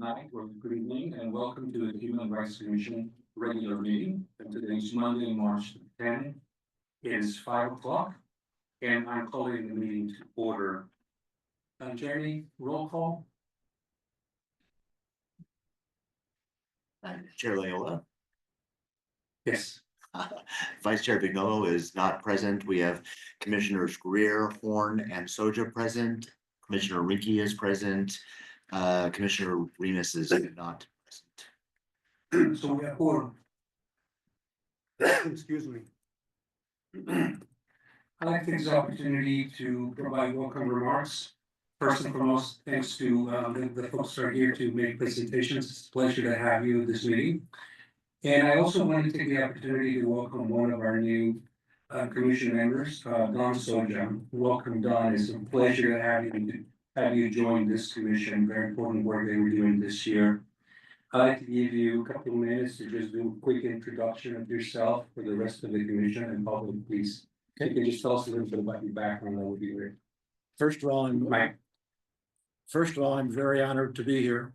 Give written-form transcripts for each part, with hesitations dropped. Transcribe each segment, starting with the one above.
Night or good evening, and welcome to the Human Rights Commission regular meeting. And today's Monday, March 10. It is 5 o'clock, and I'm calling the meeting to order. Jeremy, roll call. Chair Loyola. Yes. Vice Chair Vignolo is not present. We have Commissioners Greer, Horn, and Soja present. Commissioner Rinky is present. Commissioner Remus is not present. So we have four. Excuse me. I'd like to take this opportunity to provide welcome remarks. First and foremost, thanks to the folks who are here to make presentations. It's a pleasure to have you at this meeting. And I also want to take the opportunity to welcome one of our new commission members, Don Soja. Welcome, Don. It's a pleasure to have you join this commission. Very important work that we're doing this year. I'd like to give you a couple of minutes to just do a quick introduction of yourself for the rest of the commission and public, please. You can just tell us a little bit about your background. That would be great. First of all, I'm very honored to be here.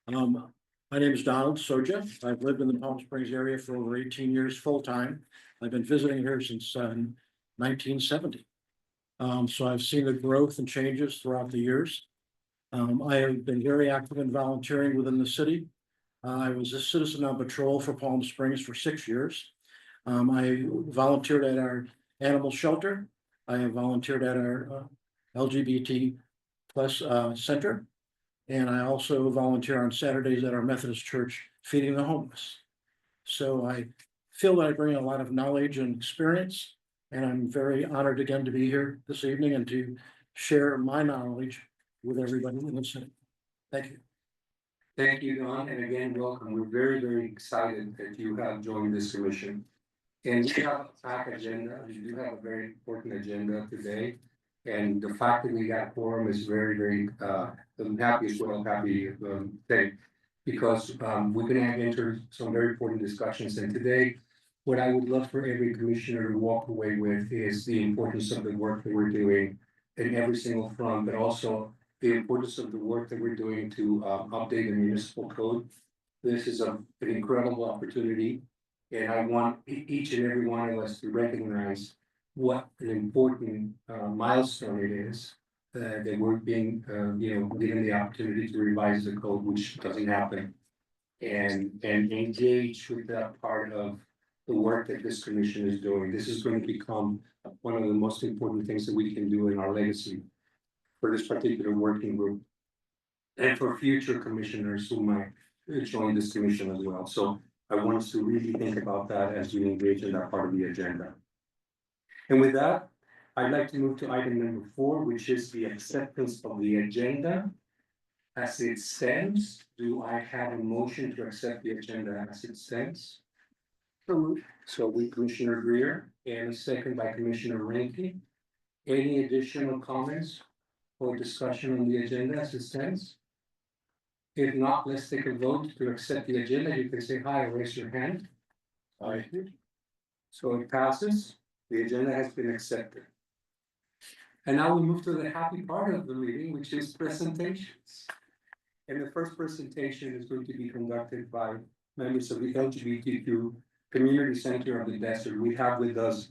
My name is Donald Soja. I've lived in the Palm Springs area for over 18 years full-time. I've been visiting here since 1970. So I've seen the growth and changes throughout the years. I have been very active in volunteering within the city. I was a citizen on patrol for Palm Springs for 6 years. I volunteered at our animal shelter. I have volunteered at our LGBT plus center. And I also volunteer on Saturdays at our Methodist church feeding the homeless. So I feel that I bring a lot of knowledge and experience, and I'm very honored again to be here this evening and to share my knowledge with everybody in the city. Thank you. Thank you, Don, and again, welcome. We're very, very excited that you have joined this commission. And we have a packed agenda. We do have a very important agenda today. And the fact that we got quorum is very, very, I'm happy as well, happy thing. Because we're gonna enter some very important discussions. And today, what I would love for every commissioner to walk away with is the importance of the work that we're doing in every single front, but also the importance of the work that we're doing to update the municipal code. This is an incredible opportunity. And I want each and every one of us to recognize what an important milestone it is that we're being, given the opportunity to revise the code, which doesn't happen. And engage with that part of the work that this commission is doing. This is going to become one of the most important things that we can do in our legacy for this particular working group and for future commissioners who might join this commission as well. So I want us to really think about that as we engage in that part of the agenda. And with that, I'd like to move to item number 4, which is the acceptance of the agenda as it stands. Do I have a motion to accept the agenda as it stands? So we Commissioner Greer and a second by Commissioner Rankin. Any additional comments or discussion on the agenda as it stands? If not, let's take a vote to accept the agenda. You can say hi or raise your hand. Aye. So it passes. The agenda has been accepted. And now we move to the happy part of the meeting, which is presentations. And the first presentation is going to be conducted by members of the LGBTQ Community Center of the Desert. We have with us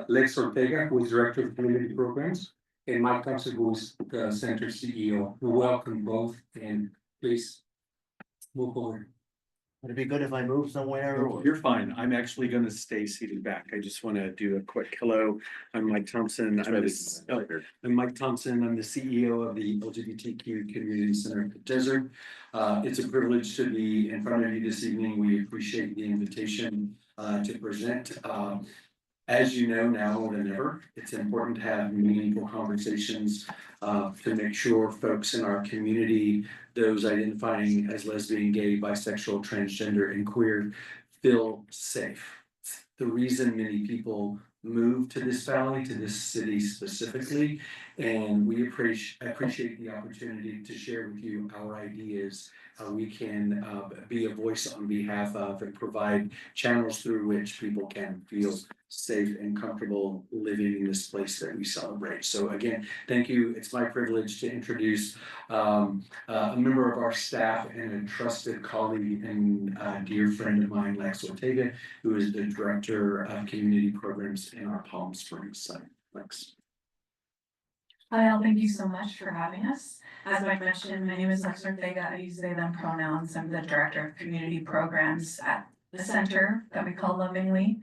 Lex Ortega, who is Director of Community Programs, and Mike Thompson, who is the Center CEO. We welcome both, and please move forward. Would it be good if I move somewhere? Or? You're fine. I'm actually going to stay seated back. I just want to do a quick hello. I'm Mike Thompson. I'm Mike Thompson. I'm the CEO of the LGBTQ Community Center of the Desert. It's a privilege to be in front of you this evening. We appreciate the invitation to present. As you know now more than ever, it's important to have meaningful conversations to make sure folks in our community, those identifying as lesbian, gay, bisexual, transgender, and queer, feel safe. The reason many people move to this valley, to this city specifically, And we appreciate the opportunity to share with you our ideas, how we can be a voice on behalf of and provide channels through which people can feel safe and comfortable living in this place that we celebrate. So again, thank you. It's my privilege to introduce a member of our staff and a trusted colleague and dear friend of mine, Lex Ortega, who is the Director of Community Programs in our Palm Springs site. Lex. Hi, all. Thank you so much for having us. As Mike mentioned, my name is Lex Ortega. I use they, them pronouns. I'm the Director of Community Programs at the center that we call lovingly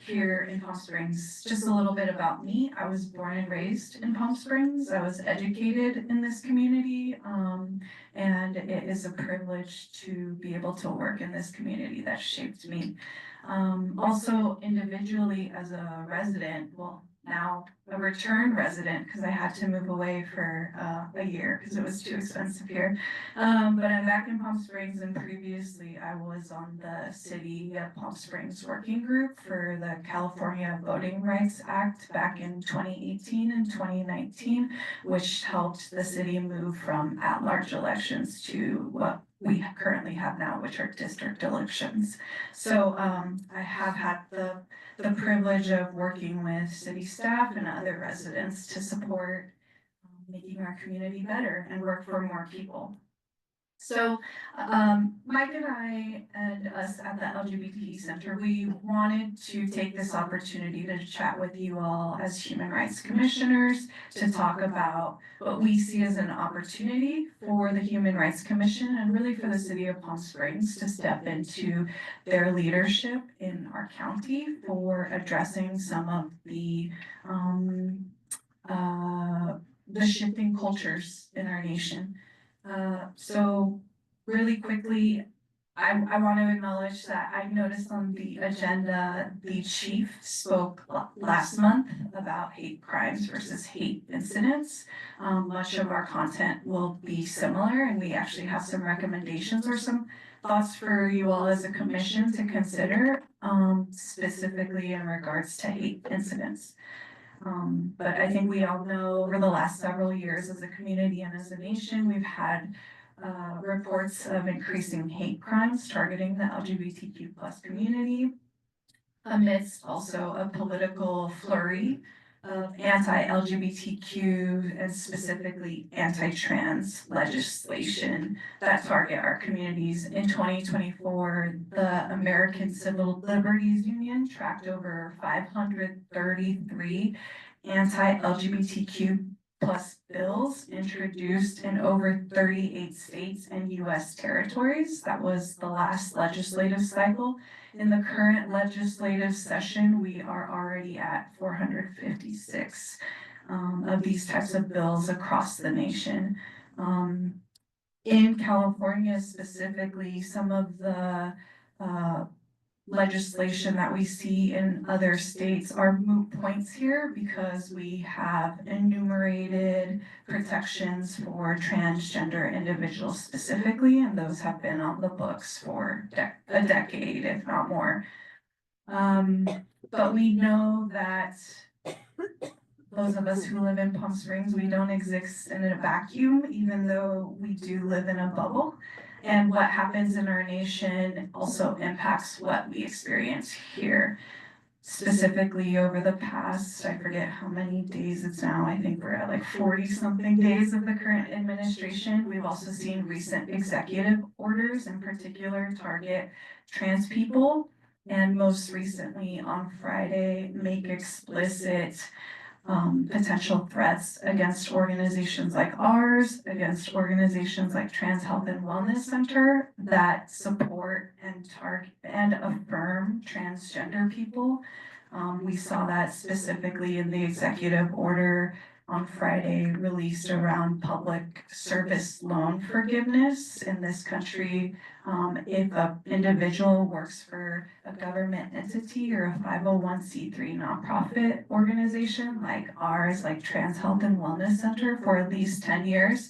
here in Palm Springs. Just a little bit about me. I was born and raised in Palm Springs. I was educated in this community, and it is a privilege to be able to work in this community that shaped me. Also individually as a resident, well, now a return resident because I had to move away for a year because it was too expensive here. But I'm back in Palm Springs, and previously I was on the City of Palm Springs working group for the California Voting Rights Act back in 2018 and 2019, which helped the city move from at-large elections to what we currently have now, which are district elections. So I have had the privilege of working with city staff and other residents to support making our community better and work for more people. So Mike and I and us at the LGBT Center, we wanted to take this opportunity to chat with you all as human rights commissioners to talk about what we see as an opportunity for the Human Rights Commission and really for the city of Palm Springs to step into their leadership in our county for addressing some of the shifting cultures in our nation. So really quickly, I want to acknowledge that I noticed on the agenda, the chief spoke last month about hate crimes versus hate incidents. Much of our content will be similar, and we actually have some recommendations or some thoughts for you all as a commission to consider, specifically in regards to hate incidents. But I think we all know over the last several years as a community and as a nation, we've had reports of increasing hate crimes targeting the LGBTQ plus community, amidst also a political flurry of anti-LGBTQ and specifically anti-trans legislation that target our communities. In 2024, the American Civil Liberties Union tracked over 533 anti-LGBTQ plus bills introduced in over 38 states and US territories. That was the last legislative cycle. In the current legislative session, we are already at 456 of these types of bills across the nation. In California specifically, some of the legislation that we see in other states are moot points here because we have enumerated protections for transgender individuals specifically, and those have been on the books for a decade, if not more. But we know that those of us who live in Palm Springs, we don't exist in a vacuum, even though we do live in a bubble. And what happens in our nation also impacts what we experience here. Specifically over the past, I forget how many days it's now, I think we're at like 40 something days of the current administration. We've also seen recent executive orders in particular target trans people. And most recently on Friday, make explicit potential threats against organizations like ours, against organizations like Trans Health and Wellness Center that support and target and affirm transgender people. We saw that specifically in the executive order on Friday released around public service loan forgiveness in this country. If an individual works for a government entity or a 501c3 nonprofit organization like ours, like Trans Health and Wellness Center, for at least 10 years,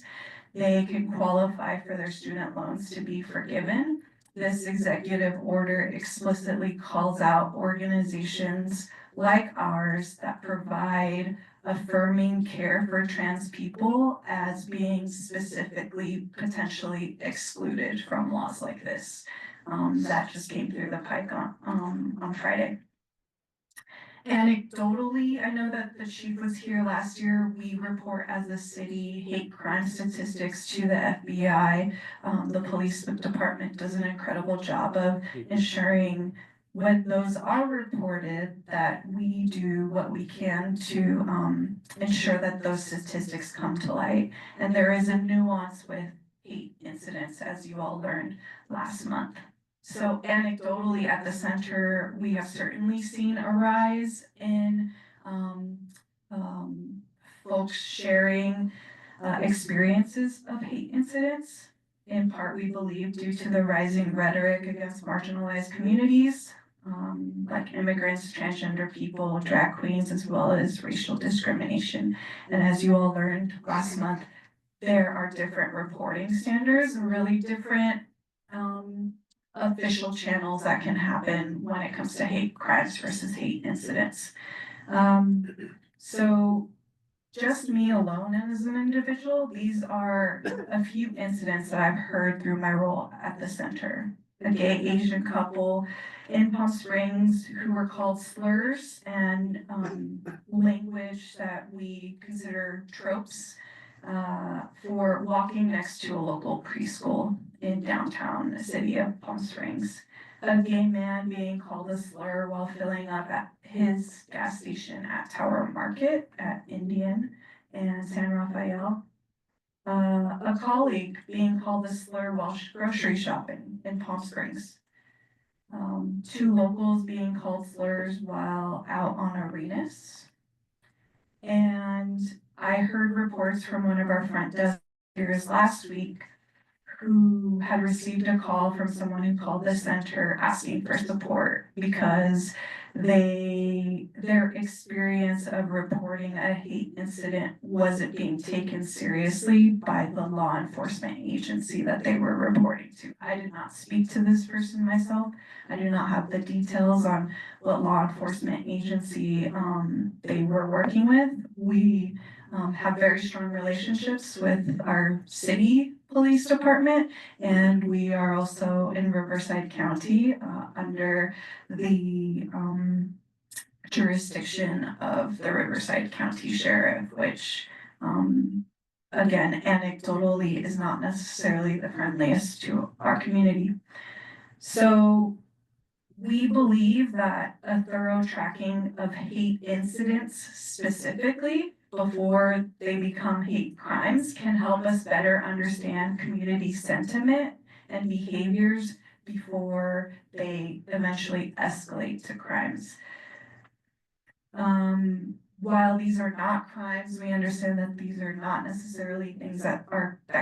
they can qualify for their student loans to be forgiven. This executive order explicitly calls out organizations like ours that provide affirming care for trans people as being specifically potentially excluded from laws like this. That just came through the pike on Friday. Anecdotally, I know that the chief was here last year. We report as a city hate crime statistics to the FBI. The police department does an incredible job of ensuring when those are reported that we do what we can to ensure that those statistics come to light. And there is a nuance with hate incidents, as you all learned last month. So anecdotally at the center, we have certainly seen a rise in folks sharing experiences of hate incidents. In part, we believe due to the rising rhetoric against marginalized communities, like immigrants, transgender people, drag queens, as well as racial discrimination. And as you all learned last month, there are different reporting standards, really different official channels that can happen when it comes to hate crimes versus hate incidents. So just me alone as an individual, these are a few incidents that I've heard through my role at the center. A gay Asian couple in Palm Springs who were called slurs and language that we consider tropes for walking next to a local preschool in downtown city of Palm Springs. A gay man being called a slur while filling up at his gas station at Tower Market at Indian and San Rafael. A colleague being called a slur while grocery shopping in Palm Springs. 2 locals being called slurs while out on Arenas. And I heard reports from one of our front desk leaders last week who had received a call from someone who called the center asking for support because their experience of reporting a hate incident wasn't being taken seriously by the law enforcement agency that they were reporting to. I did not speak to this person myself. I do not have the details on what law enforcement agency they were working with. We have very strong relationships with our city police department, and we are also in Riverside County under the jurisdiction of the Riverside County Sheriff, which again, anecdotally is not necessarily the friendliest to our community. So we believe that a thorough tracking of hate incidents specifically before they become hate crimes can help us better understand community sentiment and behaviors before they eventually escalate to crimes. While these are not crimes, we understand that these are not necessarily things that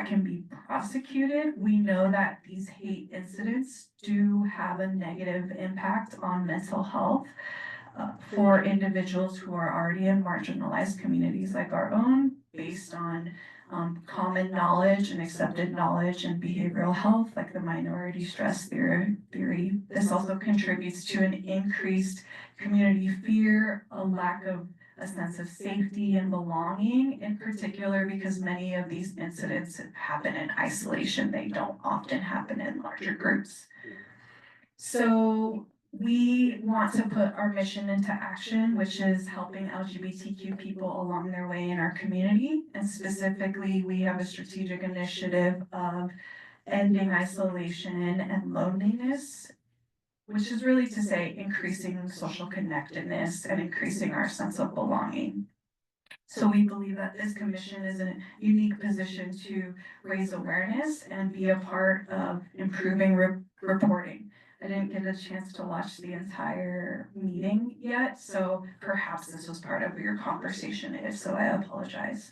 can be prosecuted. We know that these hate incidents do have a negative impact on mental health for individuals who are already in marginalized communities like our own, based on common knowledge and accepted knowledge and behavioral health, like the minority stress theory. This also contributes to an increased community fear, a lack of a sense of safety and belonging, in particular because many of these incidents happen in isolation. They don't often happen in larger groups. So we want to put our mission into action, which is helping LGBTQ people along their way in our community. And specifically, we have a strategic initiative of ending isolation and loneliness, which is really to say increasing social connectedness and increasing our sense of belonging. So we believe that this commission is in a unique position to raise awareness and be a part of improving reporting. I didn't get a chance to watch the entire meeting yet, so perhaps this was part of your conversation. If so, I apologize.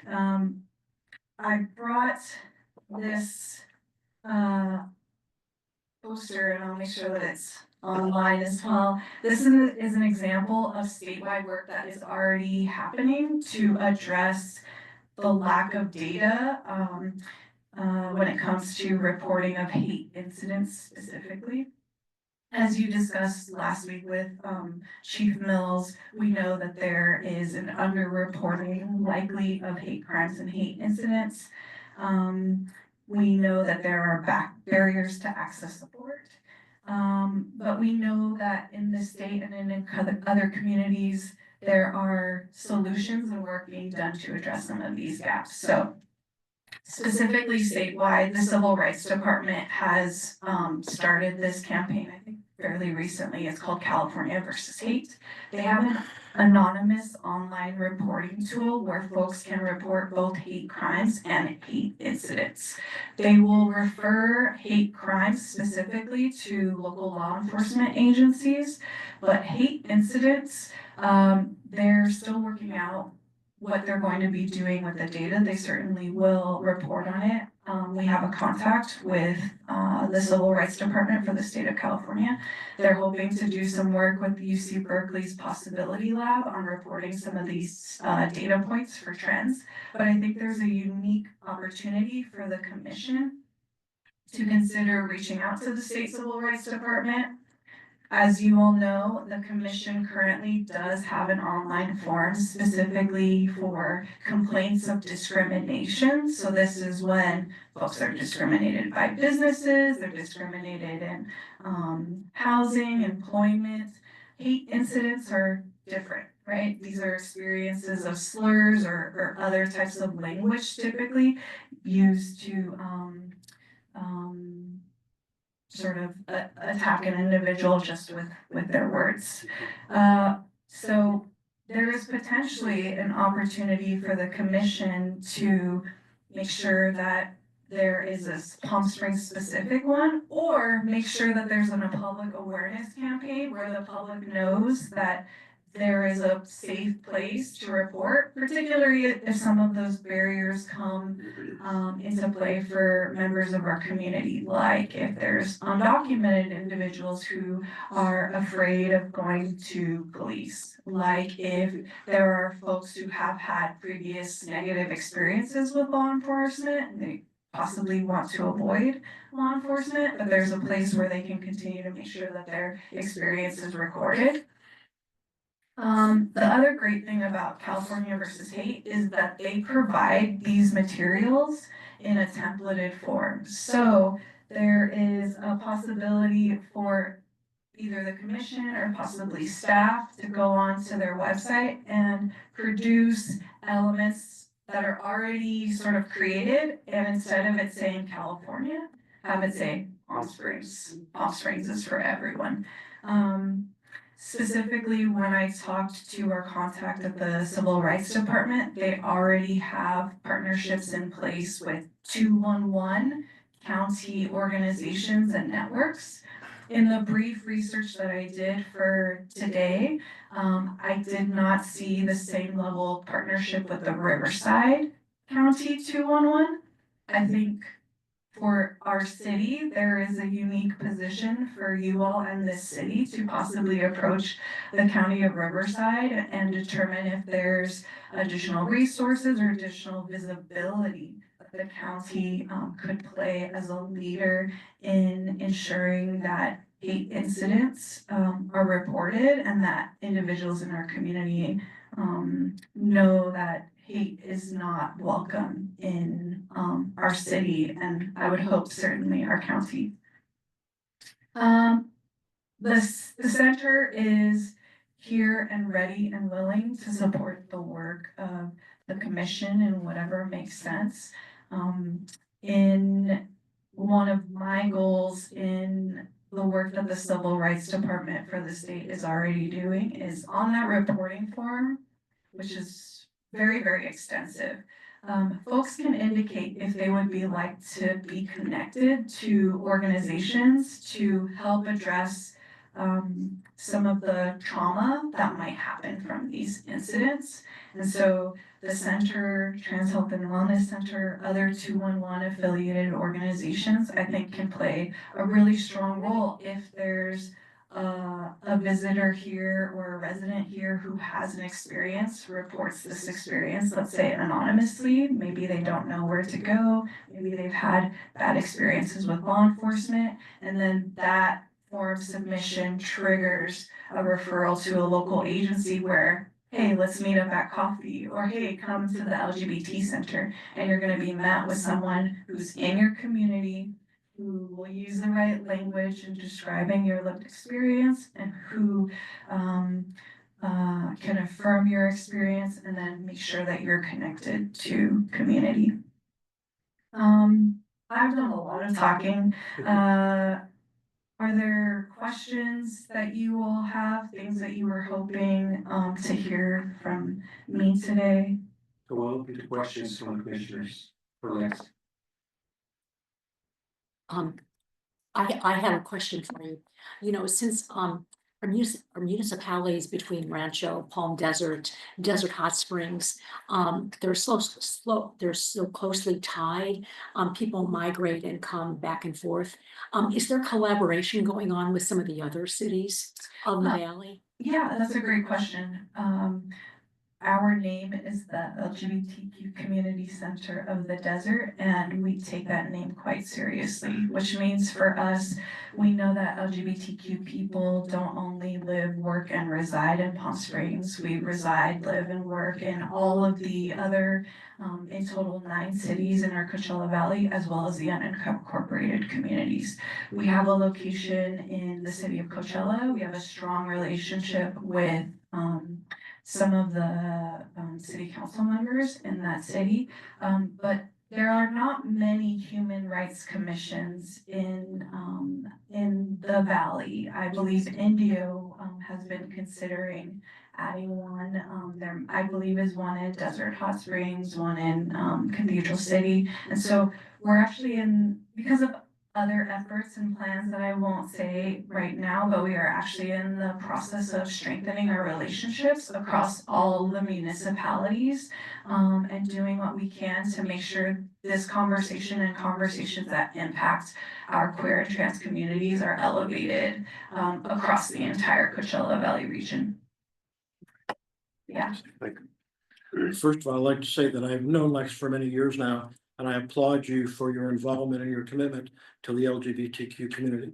I brought this poster, and I'll make sure that it's online as well. This is an example of statewide work that is already happening to address the lack of data when it comes to reporting of hate incidents specifically. As you discussed last week with Chief Mills, we know that there is an underreporting likely of hate crimes and hate incidents. We know that there are barriers to access support. But we know that in the state and in other communities, there are solutions and work being done to address some of these gaps. So specifically statewide, the Civil Rights Department has started this campaign, I think fairly recently. It's called California versus Hate. They have an anonymous online reporting tool where folks can report both hate crimes and hate incidents. They will refer hate crimes specifically to local law enforcement agencies, but hate incidents, they're still working out what they're going to be doing with the data. They certainly will report on it. We have a contact with the Civil Rights Department for the state of California. They're hoping to do some work with UC Berkeley's Possibility Lab on reporting some of these data points for trends. But I think there's a unique opportunity for the commission to consider reaching out to the state Civil Rights Department. As you all know, the commission currently does have an online form specifically for complaints of discrimination. So this is when folks are discriminated by businesses, they're discriminated in housing, employment. Hate incidents are different, right? These are experiences of slurs or other types of language typically used to sort of attack an individual just with their words. So there is potentially an opportunity for the commission to make sure that there is a Palm Springs specific one, or make sure that there's a public awareness campaign where the public knows that there is a safe place to report, particularly if some of those barriers come into play for members of our community, like if there's undocumented individuals who are afraid of going to police, like if there are folks who have had previous negative experiences with law enforcement and they possibly want to avoid law enforcement, but there's a place where they can continue to make sure that their experience is recorded. The other great thing about California versus Hate is that they provide these materials in a templated form. So there is a possibility for either the commission or possibly staff to go on to their website and produce elements that are already sort of created, and instead of it saying California, have it say Palm Springs. Palm Springs is for everyone. Specifically, when I talked to our contact at the Civil Rights Department, they already have partnerships in place with 211 county organizations and networks. In the brief research that I did for today, I did not see the same level of partnership with the Riverside County 211. I think for our city, there is a unique position for you all and this city to possibly approach the county of Riverside and determine if there's additional resources or additional visibility that the county could play as a leader in ensuring that hate incidents are reported and that individuals in our community know that hate is not welcome in our city, and I would hope certainly our county. The center is here and ready and willing to support the work of the commission in whatever makes sense. In one of my goals in the work that the Civil Rights Department for the state is already doing is on that reporting form, which is very, very extensive. Folks can indicate if they would be like to be connected to organizations to help address some of the trauma that might happen from these incidents. And so the center, Trans Health and Wellness Center, other 211 affiliated organizations, I think can play a really strong role if there's a visitor here or a resident here who has an experience, reports this experience, let's say anonymously. Maybe they don't know where to go. Maybe they've had bad experiences with law enforcement. And then that form submission triggers a referral to a local agency where, hey, let's meet up at coffee, or hey, come to the LGBT center, and you're gonna be met with someone who's in your community, who will use the right language in describing your lived experience, and who can affirm your experience and then make sure that you're connected to community. I've done a lot of talking. Are there questions that you all have, things that you were hoping to hear from me today? So we'll open to questions from commissioners for Lex. I have a question for you. You know, since our municipalities between Rancho, Palm Desert, Desert Hot Springs, they're they're so closely tied. People migrate and come back and forth. Is there collaboration going on with some of the other cities of the valley? Yeah, that's a great question. Our name is the LGBTQ Community Center of the Desert, and we take that name quite seriously, which means for us, we know that LGBTQ people don't only live, work, and reside in Palm Springs. We reside, live, and work in all of the other, in total 9 cities in our Coachella Valley, as well as the unincorporated communities. We have a location in the city of Coachella. We have a strong relationship with some of the city council members in that city, but there are not many human rights commissions in the valley. I believe Indio has been considering adding one. There, I believe, is one in Desert Hot Springs, one in Cathedral City, and so we're actually because of other efforts and plans that I won't say right now, but we are actually in the process of strengthening our relationships across all the municipalities, and doing what we can to make sure this conversation and conversations that impact our queer and trans communities are elevated across the entire Coachella Valley region. Yeah. First of all, I'd like to say that I've known Lex for many years now, and I applaud you for your involvement and your commitment to the LGBTQ community.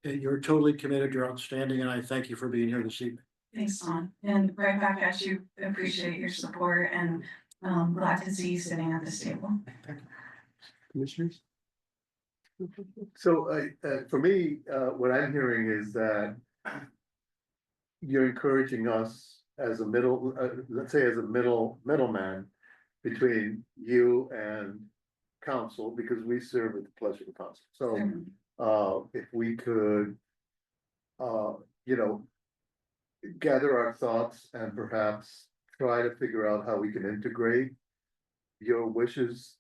You're totally committed, you're outstanding, and I thank you for being here this evening. Thanks, Don. And right back at you. Appreciate your support, and glad to see you sitting at this table. Commissioners? So, for me, what I'm hearing is that you're encouraging us as a let's say as a middleman between you and council, because we serve at the pleasure of council. So, if we could, you know, gather our thoughts and perhaps try to figure out how we can integrate your wishes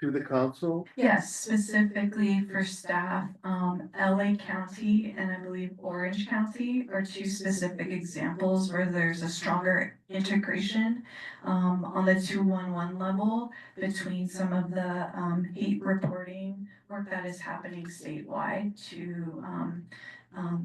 to the council. Yes, specifically for staff, LA County and I believe Orange County are 2 specific examples where there's a stronger integration on the 211 level between some of the hate reporting work that is happening statewide to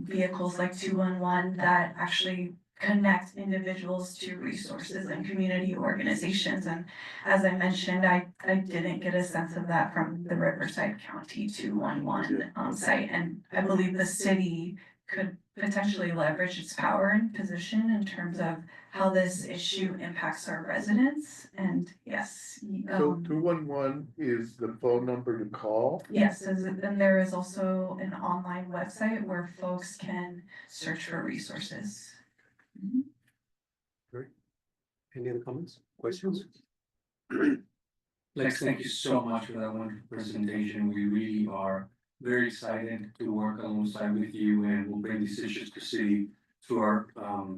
vehicles like 211 that actually connect individuals to resources and community organizations. And as I mentioned, I didn't get a sense of that from the Riverside County 211 site. And I believe the city could potentially leverage its power and position in terms of how this issue impacts our residents. And yes. So 211 is the phone number to call? Yes, and there is also an online website where folks can search for resources. Any other comments, questions? Lex, thank you so much for that wonderful presentation. We really are very excited to work alongside with you, and we'll bring these issues to city through our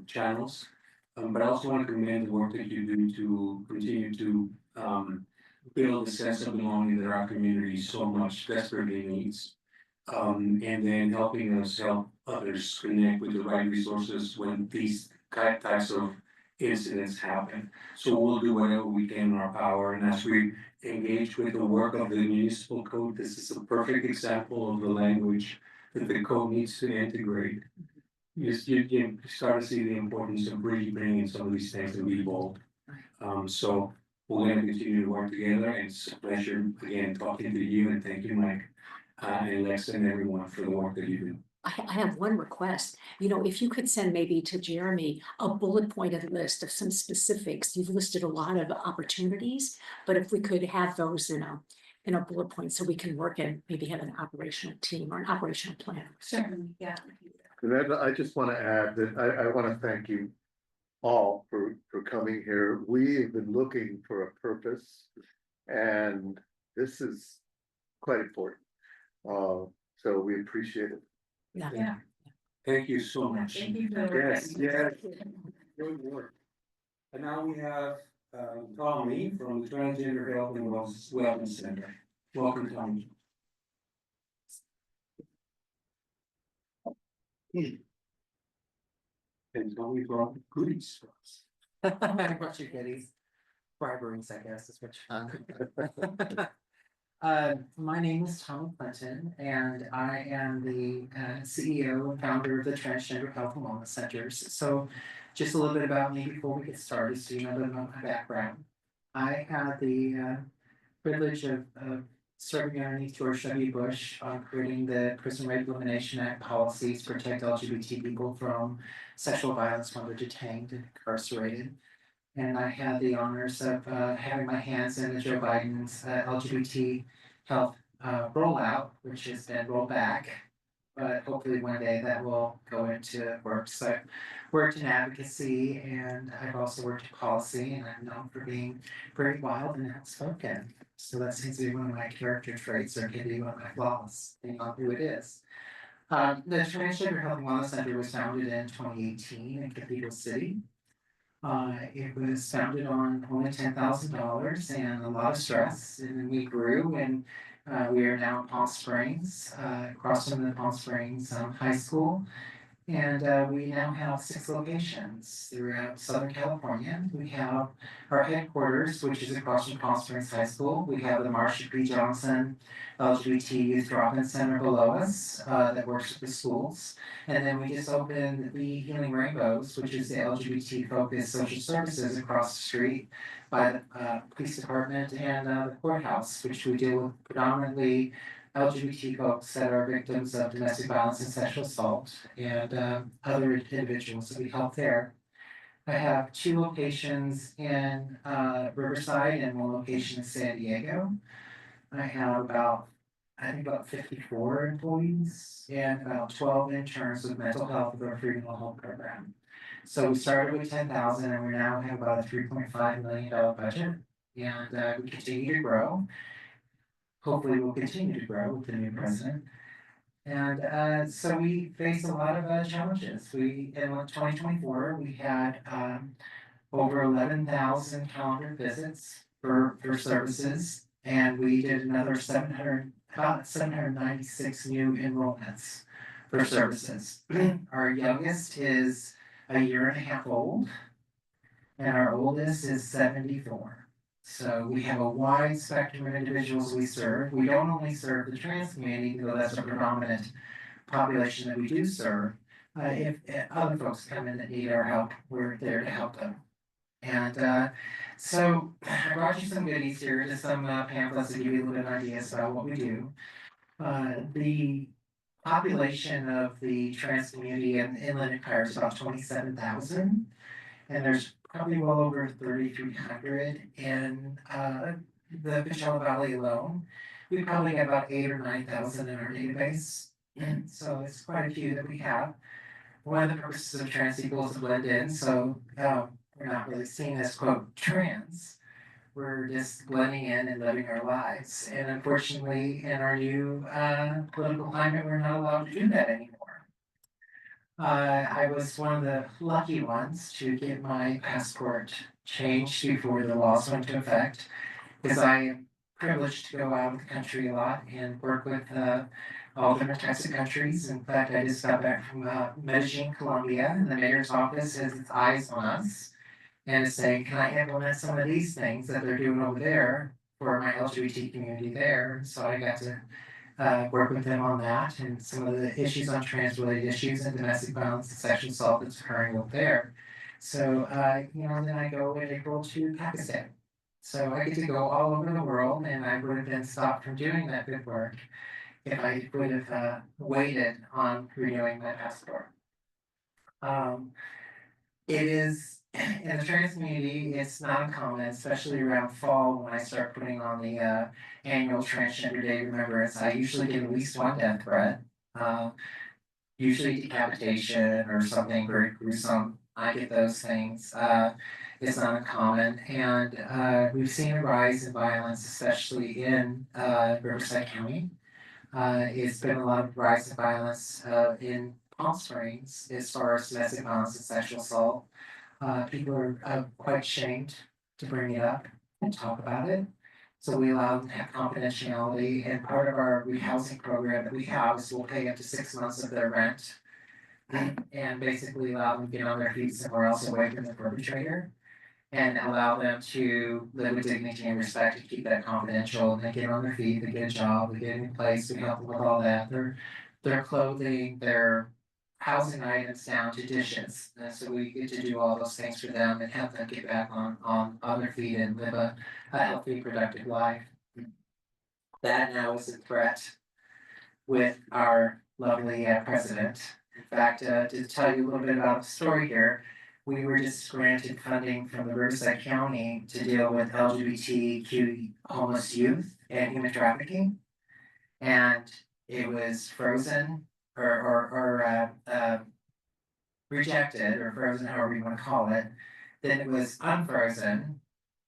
channels. But I also want to commend the work that you do to continue to build a sense of belonging that our community so much desperately needs. And then helping us help others connect with the right resources when these types of incidents happen. So we'll do whatever we can in our power, and as we engage with the work of the municipal code, this is a perfect example of the language that the code needs to integrate. You start to see the importance of really bringing some of these things to be bold. So we're going to continue to work together, and it's a pleasure again talking to you, and thank you, Mike. And Lex and everyone for the work that you do. I have one request, if you could send maybe to Jeremy a bullet pointed list of some specifics. You've listed a lot of opportunities, but if we could have those in a bullet point so we can work and maybe have an operational team or an operational plan. Certainly, yeah. And then I just want to add that I want to thank you all for coming here. We have been looking for a purpose, and this is quite important. So we appreciate it. Yeah. Thank you so much. Thank you for the work. Yes, yes. Good work. And now we have Tommy from the Transgender Health and Wellness Center. Welcome, Tommy. And Tommy brought goodies for us. I brought you goodies. Briberies, I guess, is what. My name is Tom Clinton, and I am the CEO and founder of the Transgender Health and Wellness Centers. So just a little bit about me before we get started, so you know a little about my background. I had the privilege of serving underneath George W. Bush on creating the Prison Rape Elimination Act policies to protect LGBT people from sexual violence when they're detained and incarcerated. And I had the honors of having my hands in the Joe Biden's LGBT health rollout, which has been rolled back. But hopefully one day that will go into work. So I've worked in advocacy, and I've also worked in policy, and I'm known for being very wild and outspoken. So that seems to be one of my character traits, or can be one of my flaws, depending on who it is. The Transgender Health and Wellness Center was founded in 2018 in Cathedral City. It was founded on only $10,000 and a lot of stress, and then we grew, and we are now in Palm Springs, across from the Palm Springs High School. And we now have 6 locations throughout Southern California. We have our headquarters, which is across from Palm Springs High School. We have the Marsha P. Johnson LGBT Youth Drop-In Center below us that works with the schools. And then we just opened the Healing Rainbows, which is the LGBT focused social services across the street by the police department and the courthouse, which we deal with predominantly LGBT folks that are victims of domestic violence and sexual assault, and other individuals that we help there. I have 2 locations in Riverside and 1 location in San Diego. I have about 54 employees and about 12 interns with mental health with our free mental health program. So we started with 10,000, and we now have about a $3.5 million budget, and we continue to grow. Hopefully we'll continue to grow with the new president. And so we face a lot of challenges. In 2024, we had over 11,000 calendar visits for services, and we did another about 796 new enrollments for services. Our youngest is a year and a half old, and our oldest is 74. So we have a wide spectrum of individuals we serve. We don't only serve the trans community, though that's a predominant population that we do serve. If other folks come in that need our help, we're there to help them. And so I brought you some goodies here, just some pamphlets to give you a little bit of ideas about what we do. The population of the trans community in Inland Empire is about 27,000, and there's probably well over 3,300 in the Coachella Valley alone. We probably have about 8,000 or 9,000 in our database, and so it's quite a few that we have. One of the purposes of trans people is to blend in, so we're not really seen as quote trans. We're just blending in and living our lives, and unfortunately, in our new political climate, we're not allowed to do that anymore. I was one of the lucky ones to get my passport changed before the laws went into effect, because I am privileged to go out of the country a lot and work with all different types of countries. In fact, I just got back from Medellin, Colombia, and the mayor's office has its eyes on us and is saying, can I implement some of these things that they're doing over there for my LGBT community there? So I got to work with them on that and some of the issues on trans-related issues and domestic violence and sexual assault that's occurring over there. So, then I go in April to Pakistan. So I get to go all over the world, and I would have been stopped from doing that good work if I would have waited on renewing my passport. It is, in the trans community, it's not uncommon, especially around fall when I start putting on the annual Transgender Day remembrance. I usually get at least one death threat. Usually decapitation or something very gruesome. I get those things. It's not uncommon, and we've seen a rise in violence, especially in Riverside County. It's been a lot of rise in violence in Palm Springs as far as domestic violence and sexual assault. People are quite ashamed to bring it up and talk about it. So we allow them to have confidentiality, and part of our rehousing program that we have is we'll pay up to 6 months of their rent. And basically allow them to get on their feet somewhere else away from the perpetrator. And allow them to live with dignity and respect, to keep that confidential, and they get on their feet, they get a job, they get in place, we help them with all that, their clothing, their housing items down to dishes. And so we get to do all those things for them and help them get back on their feet and live a healthy, productive life. That now is a threat with our lovely president. In fact, to tell you a little bit about the story here, we were just granted funding from the Riverside County to deal with LGBTQ homeless youth and human trafficking. And it was frozen or rejected, or frozen, however you want to call it. Then it was unfrozen,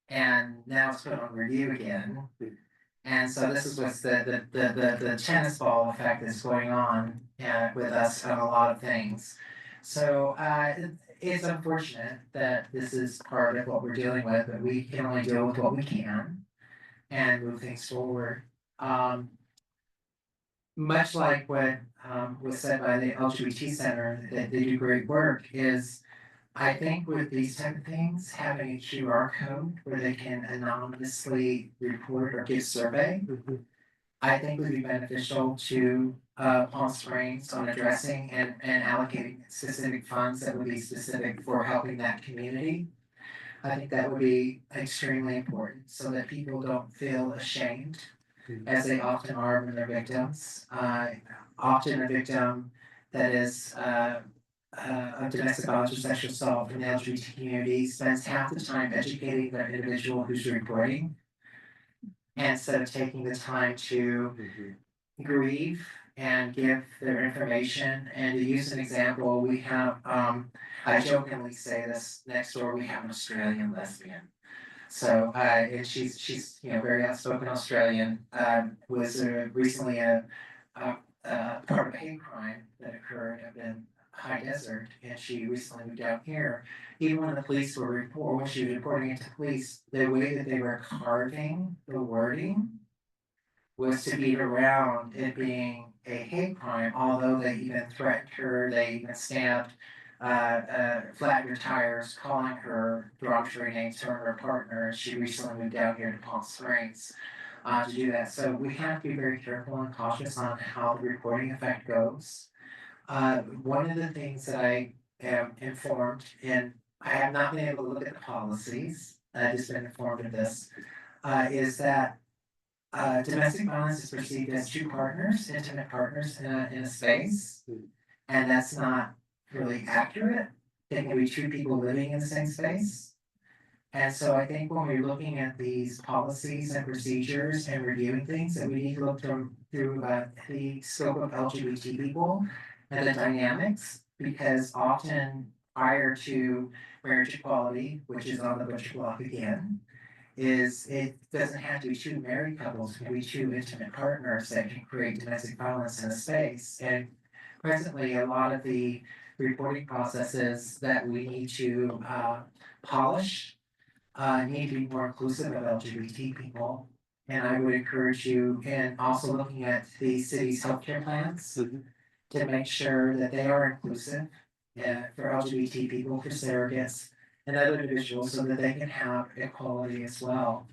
and now it's put on review again. And so this is what's the tennis ball effect that's going on with us on a lot of things. So it's unfortunate that this is part of what we're dealing with, but we can only deal with what we can and move things forward. Much like what was said by the LGBT Center, that they do great work, is I think with these type of things, having a QR code where they can anonymously report or give survey, I think would be beneficial to Palm Springs on addressing and allocating specific funds that would be specific for helping that community. I think that would be extremely important so that people don't feel ashamed, as they often are when they're victims. Often a victim that is of domestic violence or sexual assault from the LGBT community spends half the time educating the individual who's reporting, instead of taking the time to grieve and give their information. And to use an example, we have, I jokingly say this, next door we have an Australian lesbian. So, and she's very outspoken Australian, was recently a part of a hate crime that occurred up in High Desert, and she recently moved out here. Even when the police were when she was reporting it to police, the way that they were carving the wording was to beat around it being a hate crime, although they even threatened her, they even stamped flattened her tires, calling her derogatory names to her partner. She recently moved down here to Palm Springs to do that. So we have to be very careful and cautious on how the reporting effect goes. One of the things that I am informed, and I have not been able to look at the policies, I've just been informed of this, is that domestic violence is perceived as two partners, intimate partners in a space, and that's not really accurate. It can be two people living in the same space. And so I think when we're looking at these policies and procedures and reviewing things, that we need to look through the scope of LGBT people and the dynamics, because often prior to marriage equality, which is on the butcher block again, is it doesn't have to be two married couples, it can be two intimate partners that can create domestic violence in a space. And presently, a lot of the reporting processes that we need to polish need to be more inclusive of LGBT people. And I would encourage you, and also looking at the city's healthcare plans, to make sure that they are inclusive for LGBT people, for surrogates, and other individuals, so that they can have equality as well.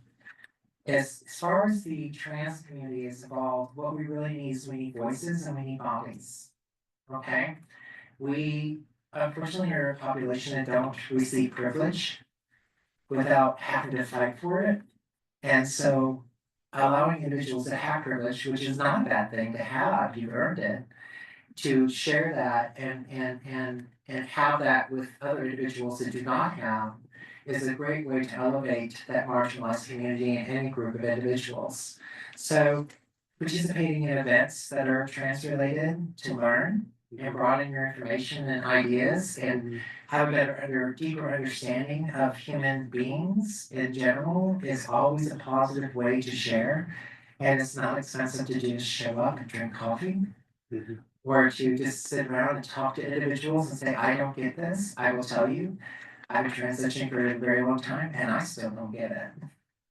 As far as the trans community is involved, what we really need is we need voices and we need bodies. Okay? We unfortunately are a population that don't receive privilege without having to fight for it. And so allowing individuals to have privilege, which is not a bad thing to have, you've earned it. To share that and have that with other individuals that do not have is a great way to elevate that marginalized community and any group of individuals. So participating in events that are trans related to learn and broaden your information and ideas and have a deeper understanding of human beings in general is always a positive way to share. And it's not expensive to just show up and drink coffee. Or to just sit around and talk to individuals and say, I don't get this, I will tell you. I've been transitioning for a very long time and I still don't get it.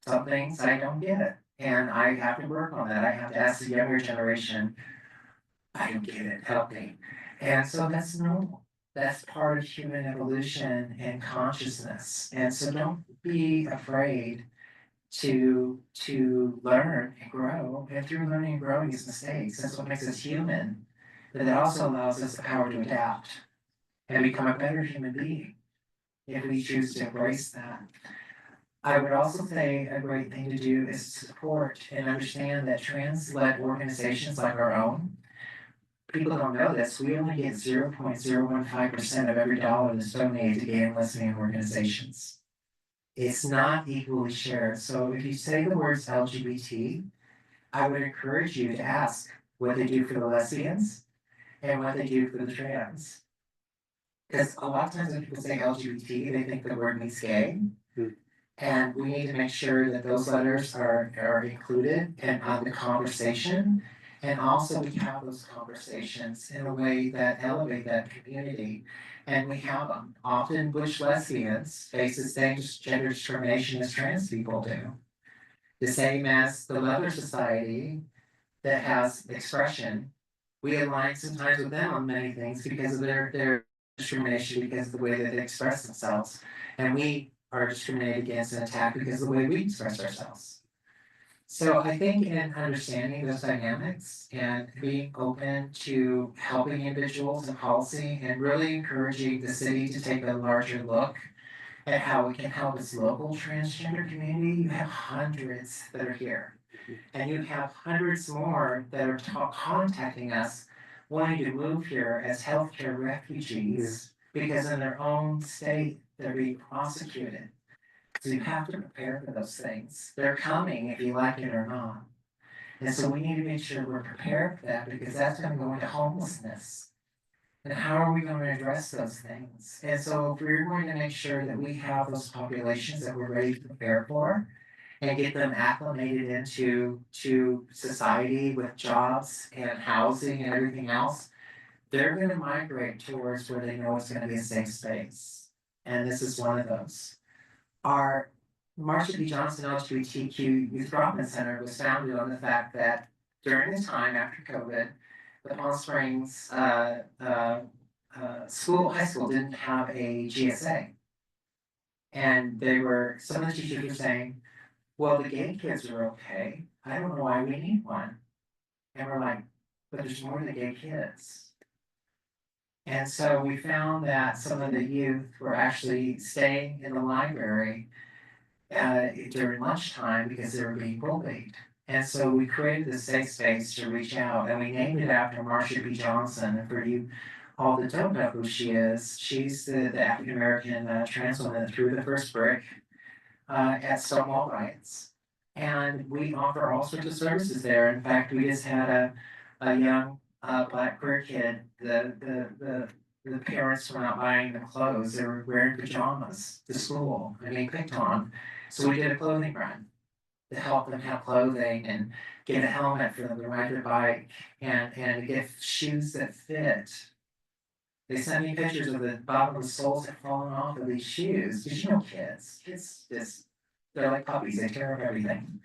Some things I don't get it. And I have to work on that. I have to ask the younger generation, I don't get it, help me. And so that's normal. That's part of human evolution and consciousness. And so don't be afraid to learn and grow. And through learning and growing is mistakes. That's what makes us human. But it also allows us the power to adapt and become a better human being if we choose to embrace that. I would also say a great thing to do is support and understand that trans-led organizations like our own, people don't know this, we only get 0.015% of every dollar that's donated to gay and lesbian organizations. It's not equally shared. So if you say the words LGBT, I would encourage you to ask what they do for the lesbians and what they do for the trans. Because a lot of times when people say LGBT, they think the word means gay. And we need to make sure that those letters are included and on the conversation. And also we have those conversations in a way that elevate that community. And we have them. Often butch lesbians face the same gender discrimination as trans people do. The same as the Leather Society that has expression. We align sometimes with them on many things because of their discrimination, because of the way that they express themselves. And we are discriminated against and attacked because of the way we express ourselves. So I think in understanding those dynamics and being open to helping individuals in policy and really encouraging the city to take a larger look at how we can help its local transgender community, you have hundreds that are here. And you have hundreds more that are contacting us wanting to move here as healthcare refugees because in their own state they're being prosecuted. So you have to prepare for those things. They're coming if you like it or not. And so we need to make sure we're prepared for that because that's going to go into homelessness. And how are we going to address those things? And so if we're going to make sure that we have those populations that we're ready to prepare for and get them acclimated into society with jobs and housing and everything else, they're going to migrate towards where they know it's going to be a safe space. And this is one of those. Our Marsha B. Johnson LGBTQ Youth Development Center was founded on the fact that during the time after COVID, the Palm Springs high school didn't have a GSA. And some of the teachers were saying, well, the gay kids are okay. I don't know why we need one. And we're like, but there's more than gay kids. And so we found that some of the youth were actually staying in the library during lunchtime because they were being bullied. And so we created this safe space to reach out, and we named it after Marsha B. Johnson. And for you all that don't know who she is, she's the African American trans woman that threw the first brick at Stonewall riots. And we offer all sorts of services there. In fact, we just had a young black queer kid. The parents were not buying them clothes; they were wearing pajamas to school and being picked on. So we did a clothing run to help them have clothing and get a helmet for them to ride their bike and get shoes that fit. They sent me pictures of the bottom of the soles that fallen off of these shoes. Because you know kids they're like puppies, they tear up everything.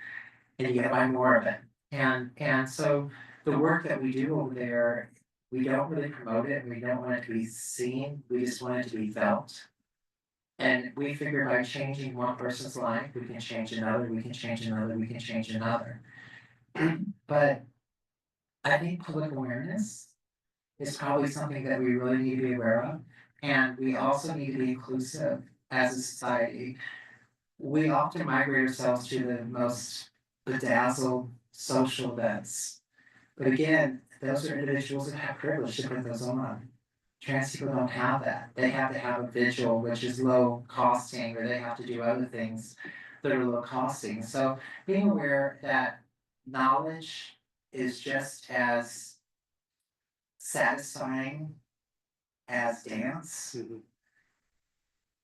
And you gotta buy more of it. And so the work that we do over there, we don't really promote it, we don't want it to be seen, we just want it to be felt. And we figure by changing one person's life, we can change another, we can change another, we can change another. But I think public awareness is probably something that we really need to be aware of. And we also need to be inclusive as a society. We often migrate ourselves to the most bedazzled social events. But again, those are individuals that have privilege to put those on. Trans people don't have that. They have to have a vigil, which is low costing, or they have to do other things that are low costing. So being aware that knowledge is just as satisfying as dance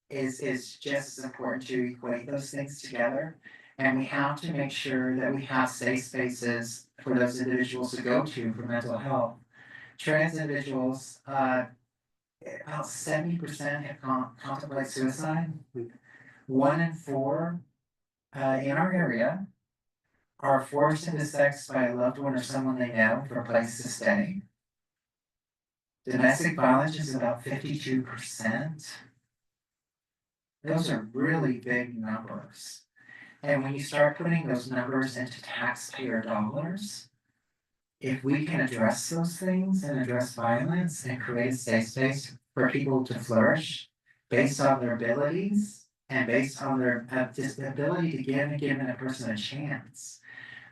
is just as important to equate those things together. And we have to make sure that we have safe spaces for those individuals to go to for mental health. Trans individuals, about 70% have contemplated suicide. 1 in 4 in our area are forced into sex by a loved one or someone they know for a place to stay. Domestic violence is about 52%. Those are really big numbers. And when you start putting those numbers into taxpayer dollars, if we can address those things and address violence and create a safe space for people to flourish based on their abilities and based on their just the ability to give and giving a person a chance.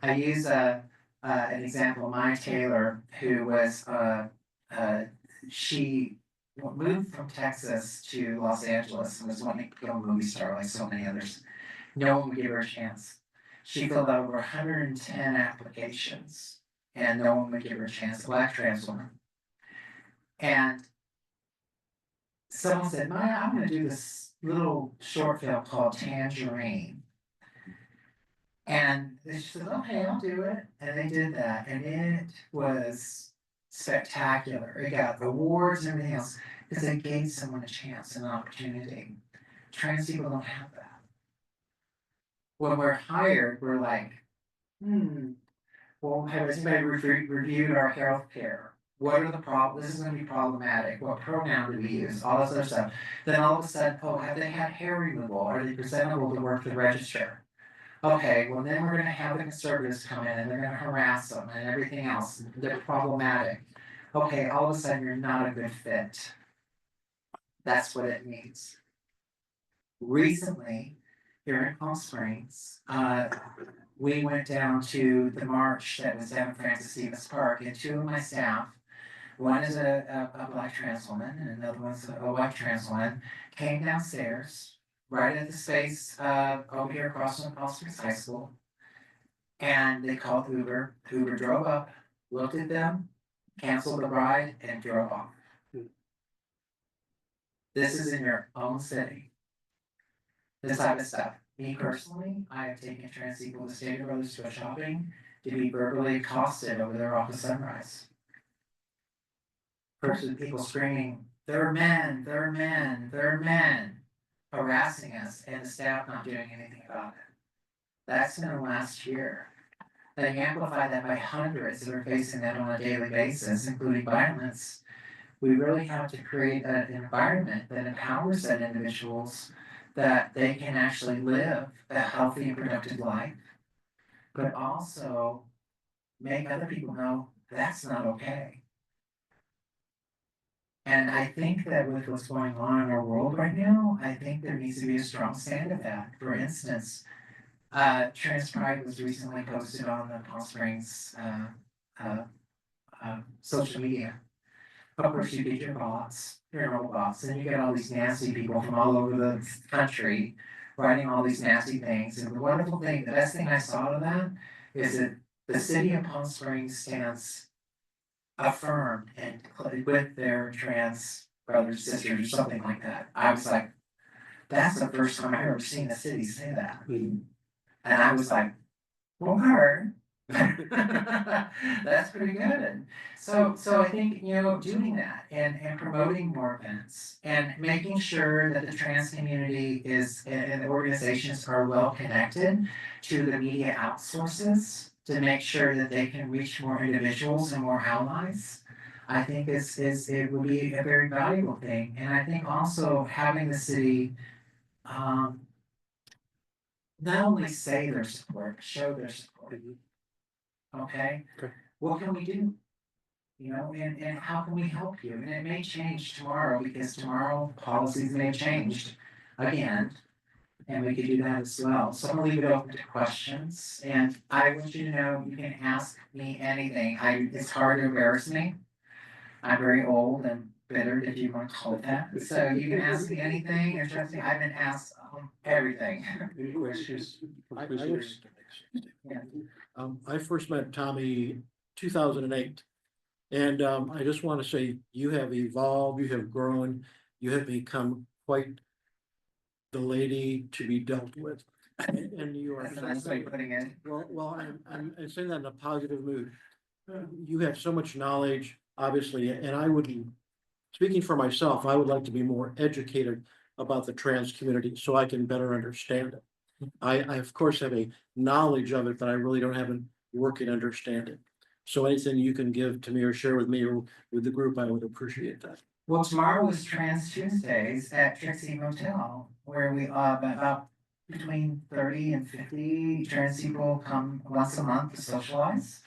I use an example, Maya Taylor, who was she moved from Texas to Los Angeles and was wanting to become a movie star like so many others. No one would give her a chance. She filled out over 110 applications and no one would give her a chance, a Black trans woman. And someone said, Maya, I'm gonna do this little short film called Tangerine. And she said, okay, I'll do it. And they did that. And it was spectacular. It got awards and everything else because they gave someone a chance and an opportunity. Trans people don't have that. When we're hired, we're like, well, has anybody reviewed our health care? What are the problems? This is going to be problematic. What pronoun do we use? All this other stuff. Then all of a sudden, oh, have they had hair removal? Are they presentable to work the register? Okay, well then we're going to have the conservatives come in and they're going to harass them and everything else. They're problematic. Okay, all of a sudden you're not a good fit. That's what it means. Recently, here in Palm Springs, we went down to the march that was down in Francis Stevens Park, and 2 of my staff, one is a Black trans woman and another one's a white trans woman, came downstairs right at the space over here across from Palm Springs High School, and they called Uber. Uber drove up, looked at them, canceled the ride, and drove off. This is in your own city. This type of stuff. Me personally, I have taken trans people to Stater Brothers to a shopping to be verbally accosted over there off of Sunrise. People screaming, "They're men, they're men, they're men," harassing us, and the staff not doing anything about it. That's in the last year. They amplify that by hundreds that are facing that on a daily basis, including violence. We really have to create an environment that empowers that individuals that they can actually live a healthy and productive life, but also make other people know that's not okay. And I think that with what's going on in our world right now, I think there needs to be a strong stand of that. For instance, Trans Pride was recently posted on the Palm Springs social media. Of course, you get your bots, your normal bots, and you get all these nasty people from all over the country writing all these nasty things. And the wonderful thing, the best thing I saw of that is that the city of Palm Springs stands affirmed and with their trans brothers, sisters, or something like that. I was like, that's the first time I've ever seen a city say that. And I was like, well, her. That's pretty good. So I think, doing that and promoting more events and making sure that the trans community is and the organizations are well connected to the media outsources to make sure that they can reach more individuals and more allies. I think it would be a very valuable thing. And I think also having the city not only say their support, show their support. Okay? What can we do? And how can we help you? And it may change tomorrow because tomorrow policies may have changed again. and we could do that as well. So I'm gonna leave it open to questions, and I want you to know, you can ask me anything. It's hard to embarrass me. I'm very old and bitter, if you want to call it that. So you can ask me anything, and trust me, I've been asked everything. Any questions? from I was, commissioners? Yeah. I first met Tommy 2008. And I just want to say, you have evolved, you have grown, you have become quite the lady to be dealt with. And you are. That's a nice way of putting it. Well, I'm saying that in a positive mood. You have so much knowledge, obviously, and I would, speaking for myself, I would like to be more educated about the trans community so I can better understand it. I of course have a knowledge of it, but I really don't have a working understanding. So anything you can give to me or share with me or with the group, I would appreciate that. Well, tomorrow is Trans Tuesdays at Trixie Motel, where we about between 30 and 50 trans people come once a month to socialize.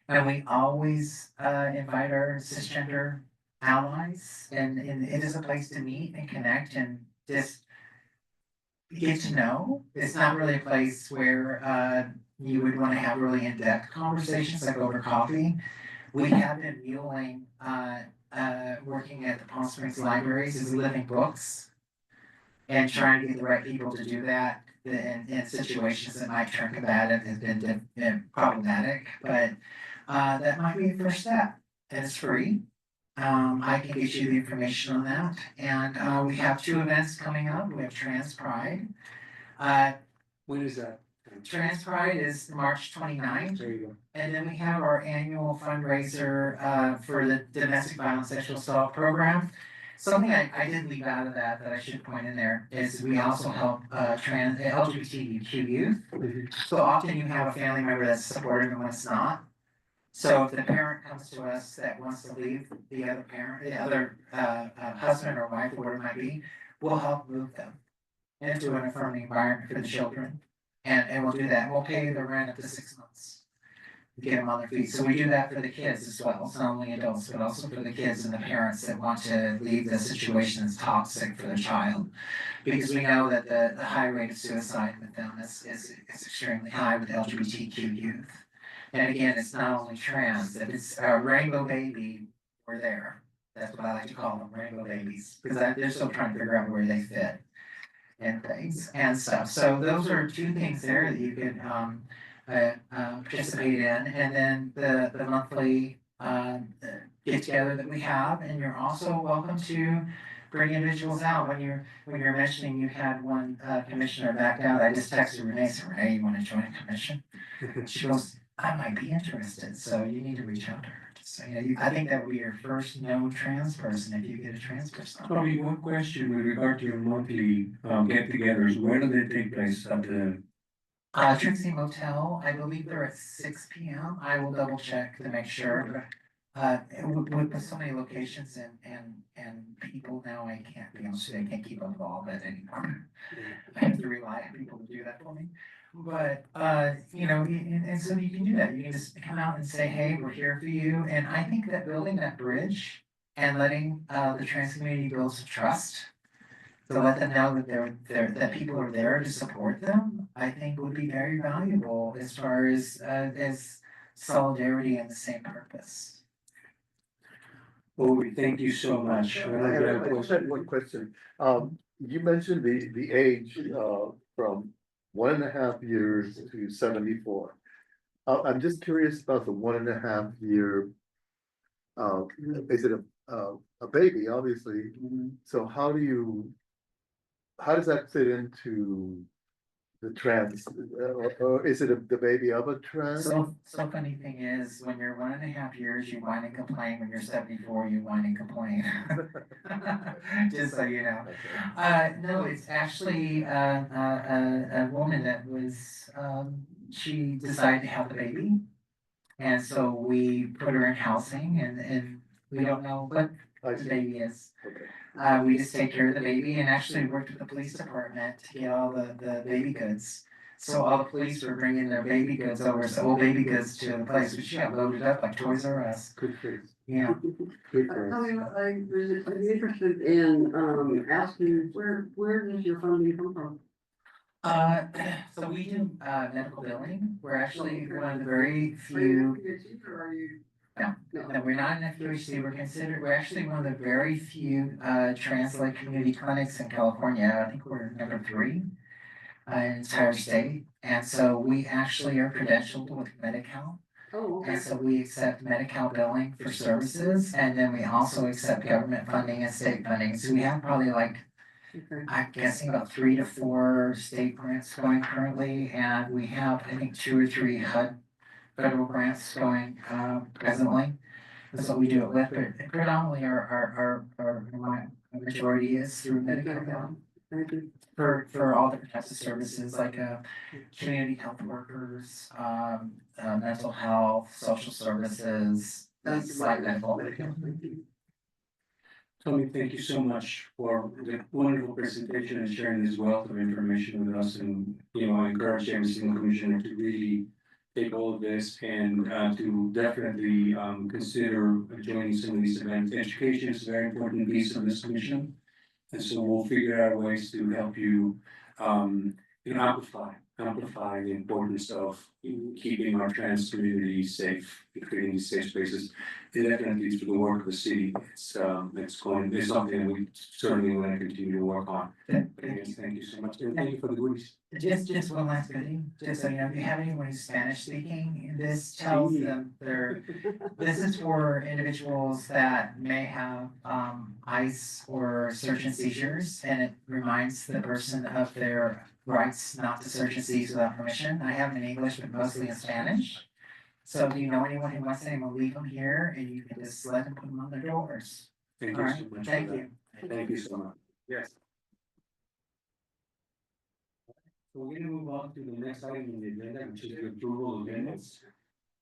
And we always invite our cisgender allies, and it is a place to meet and connect and just get to know. It's not really a place where you would want to have really in-depth conversations like over coffee. We have been muling working at the Palm Springs Libraries is living books and trying to get the right people to do that in situations that might turn combative has been problematic, but that might be a first step, and it's free. I can get you the information on that, and we have 2 events coming up. We have Trans Pride. When is that? Trans Pride is March 29th. There you go. And then we have our annual fundraiser for the Domestic Violence Sexual Assault Program. Something I did leave out of that I should point in there is we also help trans LGBTQ youth. So often you have a family member that's supportive and one's not. So if the parent comes to us that wants to leave the other parent, the other husband or wife, or whatever it might be, we'll help move them into an affirming environment for the children. And we'll do that. We'll pay the rent up to 6 months. Get them on their feet. So we do that for the kids as well. It's not only adults, but also for the kids and the parents that want to leave the situation that's toxic for their child. Because we know that the high rate of suicide with them is extremely high with LGBTQ youth. And again, it's not only trans, if it's a rainbow baby, we're there. That's what I like to call them, rainbow babies, because they're still trying to figure out where they fit and things and stuff. So those are 2 things there that you can participate in, and then the monthly get together that we have, and you're also welcome to bring individuals out. When you're mentioning you had one commissioner back out, I just texted Renee, said, Renee, you want to join a commission? She goes, I might be interested, so you need to reach out to her. So, I think that would be your first known trans person if you get a trans person. Tommy, one question with regard to your monthly get-togethers. Where do they take place? At the Trixie Motel, I believe they're at 6 p.m. I will double check to make sure. With so many locations and people now, I can't be honest, I can't keep up with all of it anymore. I have to rely on people to do that for me. But and so you can do that. You can just come out and say, hey, we're here for you. And I think that building that bridge and letting the trans community build some trust to let them know that that people are there to support them, I think would be very valuable as far as solidarity and the same purpose. Ovi, thank you so much. I just had one question. You mentioned the age from 1.5 years to 74. I'm just curious about the 1.5 year. Is it a baby, obviously? So how does that fit into the trans, or is it the baby of a trans? So funny thing is, when you're 1.5 years, you whine and complain. When you're 74, you whine and complain. Just so you know. No, it's actually a woman that was, she decided to have the baby. And so we put her in housing, and we don't know what the baby is. Okay. We just take care of the baby, and actually worked with the police department to get all the baby goods. So all the police were bringing their baby goods over, so old baby goods to the place, which got loaded up like Toys R Us. Good face. Yeah. Good I'd be interested in asking where does your funding come from? So we do, medical billing. We're actually one of the very few. No, we're not an FQHC. We're actually one of the very few, translate community clinics in California. I think we're number 3. In the entire state, and so we actually are credentialed with Medi-Cal. Oh, And so we accept Medi-Cal billing for services, and then we also accept government funding and state funding. So we have probably like, I'm guessing about 3 to 4 state grants going currently, and we have, I think, 2 or 3 HUD federal grants going, presently. That's what we do it with, but predominantly our majority is through Medi-Cal billing. For all different types of services like community health workers, mental health, social services, like medical. Tommy, thank you so much for the wonderful presentation and sharing this wealth of information with us. And, I encourage every single commissioner to really take all of this and to definitely consider joining some of these events. Education is a very important piece of this commission. And so we'll figure out ways to help you, amplify the importance of keeping our trans community safe, creating these safe spaces. It definitely through the work of the city, it's something that we certainly want to continue to work on. But yes, thank you so much, and thank you for the goodies. Just one last thing, just so you know, if you have anyone who's Spanish speaking, this tells them this is for individuals that may have ICE or search and seizures, and it reminds the person of their rights not to search and seize without permission. I have them in English, but mostly in Spanish. So if you know anyone who wants them, we'll leave them here, and you can just let them put them on their doors. Thank All you right, so much. thank for you. that. Thank you so much. Yes. So we're gonna move on to the next item in the agenda, which is the approval of minutes.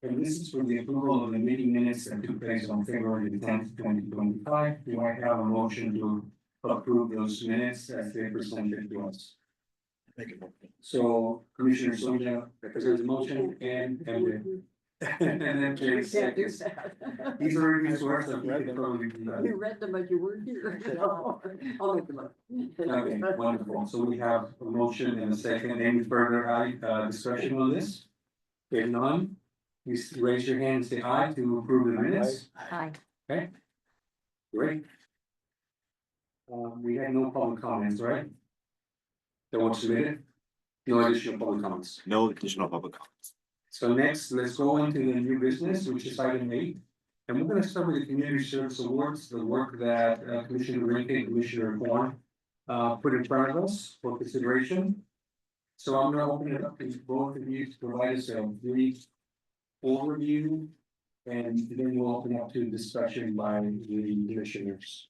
And this is for the approval of the meeting minutes that took place on February the 10th, 2025. Do I have a motion to approve those minutes as they presented to us? So Commissioner Soja, there's a motion and then Jerry seconds. These are his words, so he can probably do that. You read them, but you weren't here. No, I'll make them up. Okay, wonderful. So we have a motion and a second. Any further discussion on this? If none, please raise your hand and say aye to approve the minutes. Hi. Okay. Great. We had no public comments, right? That was submitted? No additional public comments. No additional public comments. So next, let's go into the new business, which is item 8. And we're gonna start with the community service awards, the work that Commissioner Rinke and Commissioner Horn put in front of us for consideration. So I'm gonna open it up to both of you to provide us a brief overview. And then we'll open up to discussion by the commissioners.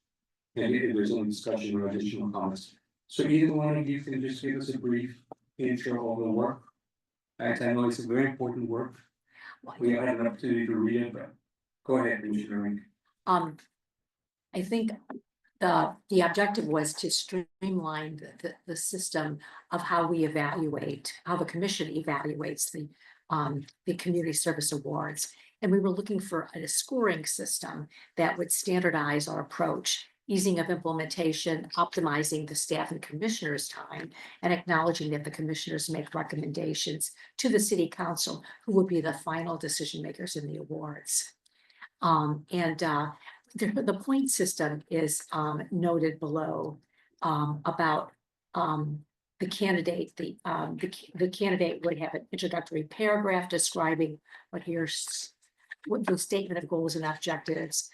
And if there's any discussion or additional comments. So either one of you can just give us a brief intro of the work. As I know it's a very important work. We haven't had an opportunity to read it, but go ahead, Commissioner Rinke. I think the objective was to streamline the system of how we evaluate, how the commission evaluates the community service awards. And we were looking for a scoring system that would standardize our approach, easing of implementation, optimizing the staff and commissioners' time, and acknowledging that the commissioners make recommendations to the city council, who will be the final decision makers in the awards. The point system is noted below about the candidate. The candidate would have an introductory paragraph describing what the statement of goals and objectives,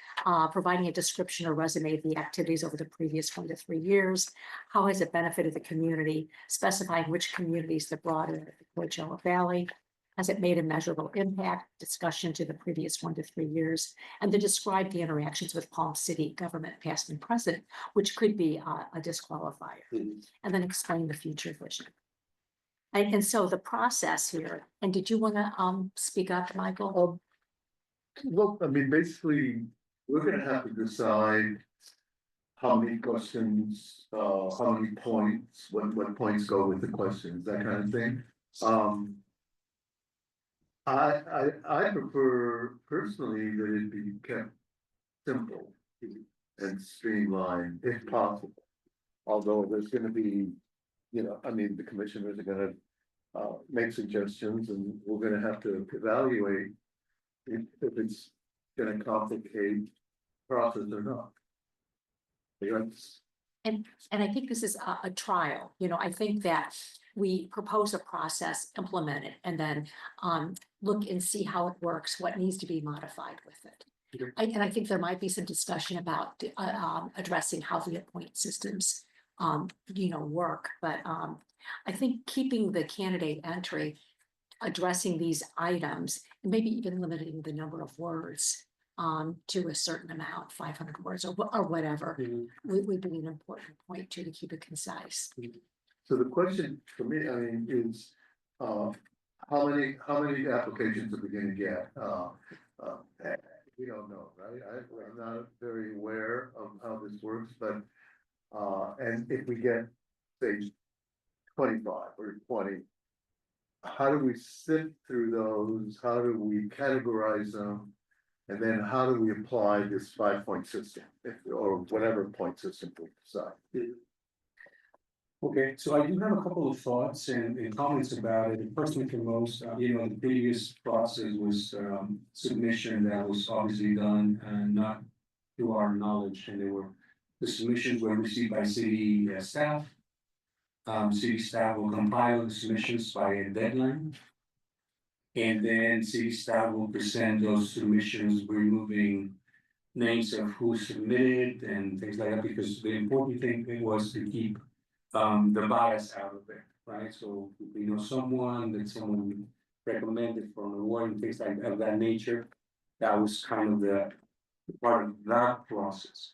providing a description or resume of the activities over the previous 1 to 3 years. How has it benefited the community? Specifying which communities that brought in the Coachella Valley. Has it made a measurable impact? Discussion to the previous 1 to 3 years, and to describe the interactions with Palm City government, past and present, which could be a disqualifier, and then explain the future vision. And so the process here, and did you want to speak up, Michael? Well, I mean, basically, we're gonna have to decide how many questions, how many points, what points go with the questions, that kind of thing. I prefer personally that it be kept simple and streamlined if possible. Although there's gonna be you know, I mean, the commissioners are gonna. Make suggestions and we're gonna have to evaluate. If it's gonna complicate process or not. Yes. And I think this is a trial, you know, I think that we propose a process, implement it, and then look and see how it works, what needs to be modified with it. Sure. And I think there might be some discussion about addressing how the appoint systems you know, work, but I think keeping the candidate entry, addressing these items, and maybe even limiting the number of words to a certain amount, 500 words or whatever, would be an important point too, to keep it concise. So the question for me, I mean, is, how many applications are we gonna get? We don't know, right? I'm not very aware of how this works, but, and if we get, say, 25 or 20. How do we sift through those? How do we categorize them? And then how do we apply this 5-point system, or whatever point system we decide? Okay, so I do have a couple of thoughts and comments about it. First and foremost, you know, the previous process was submission that was obviously done and not to our knowledge, and the submissions were received by city staff. City staff will compile the submissions by a deadline. And then city staff will present those submissions, removing names of who submitted and things like that, because the important thing was to keep the bias out of it, right? So if we know someone that someone recommended for an award and things like of that nature, that was kind of the part of that process.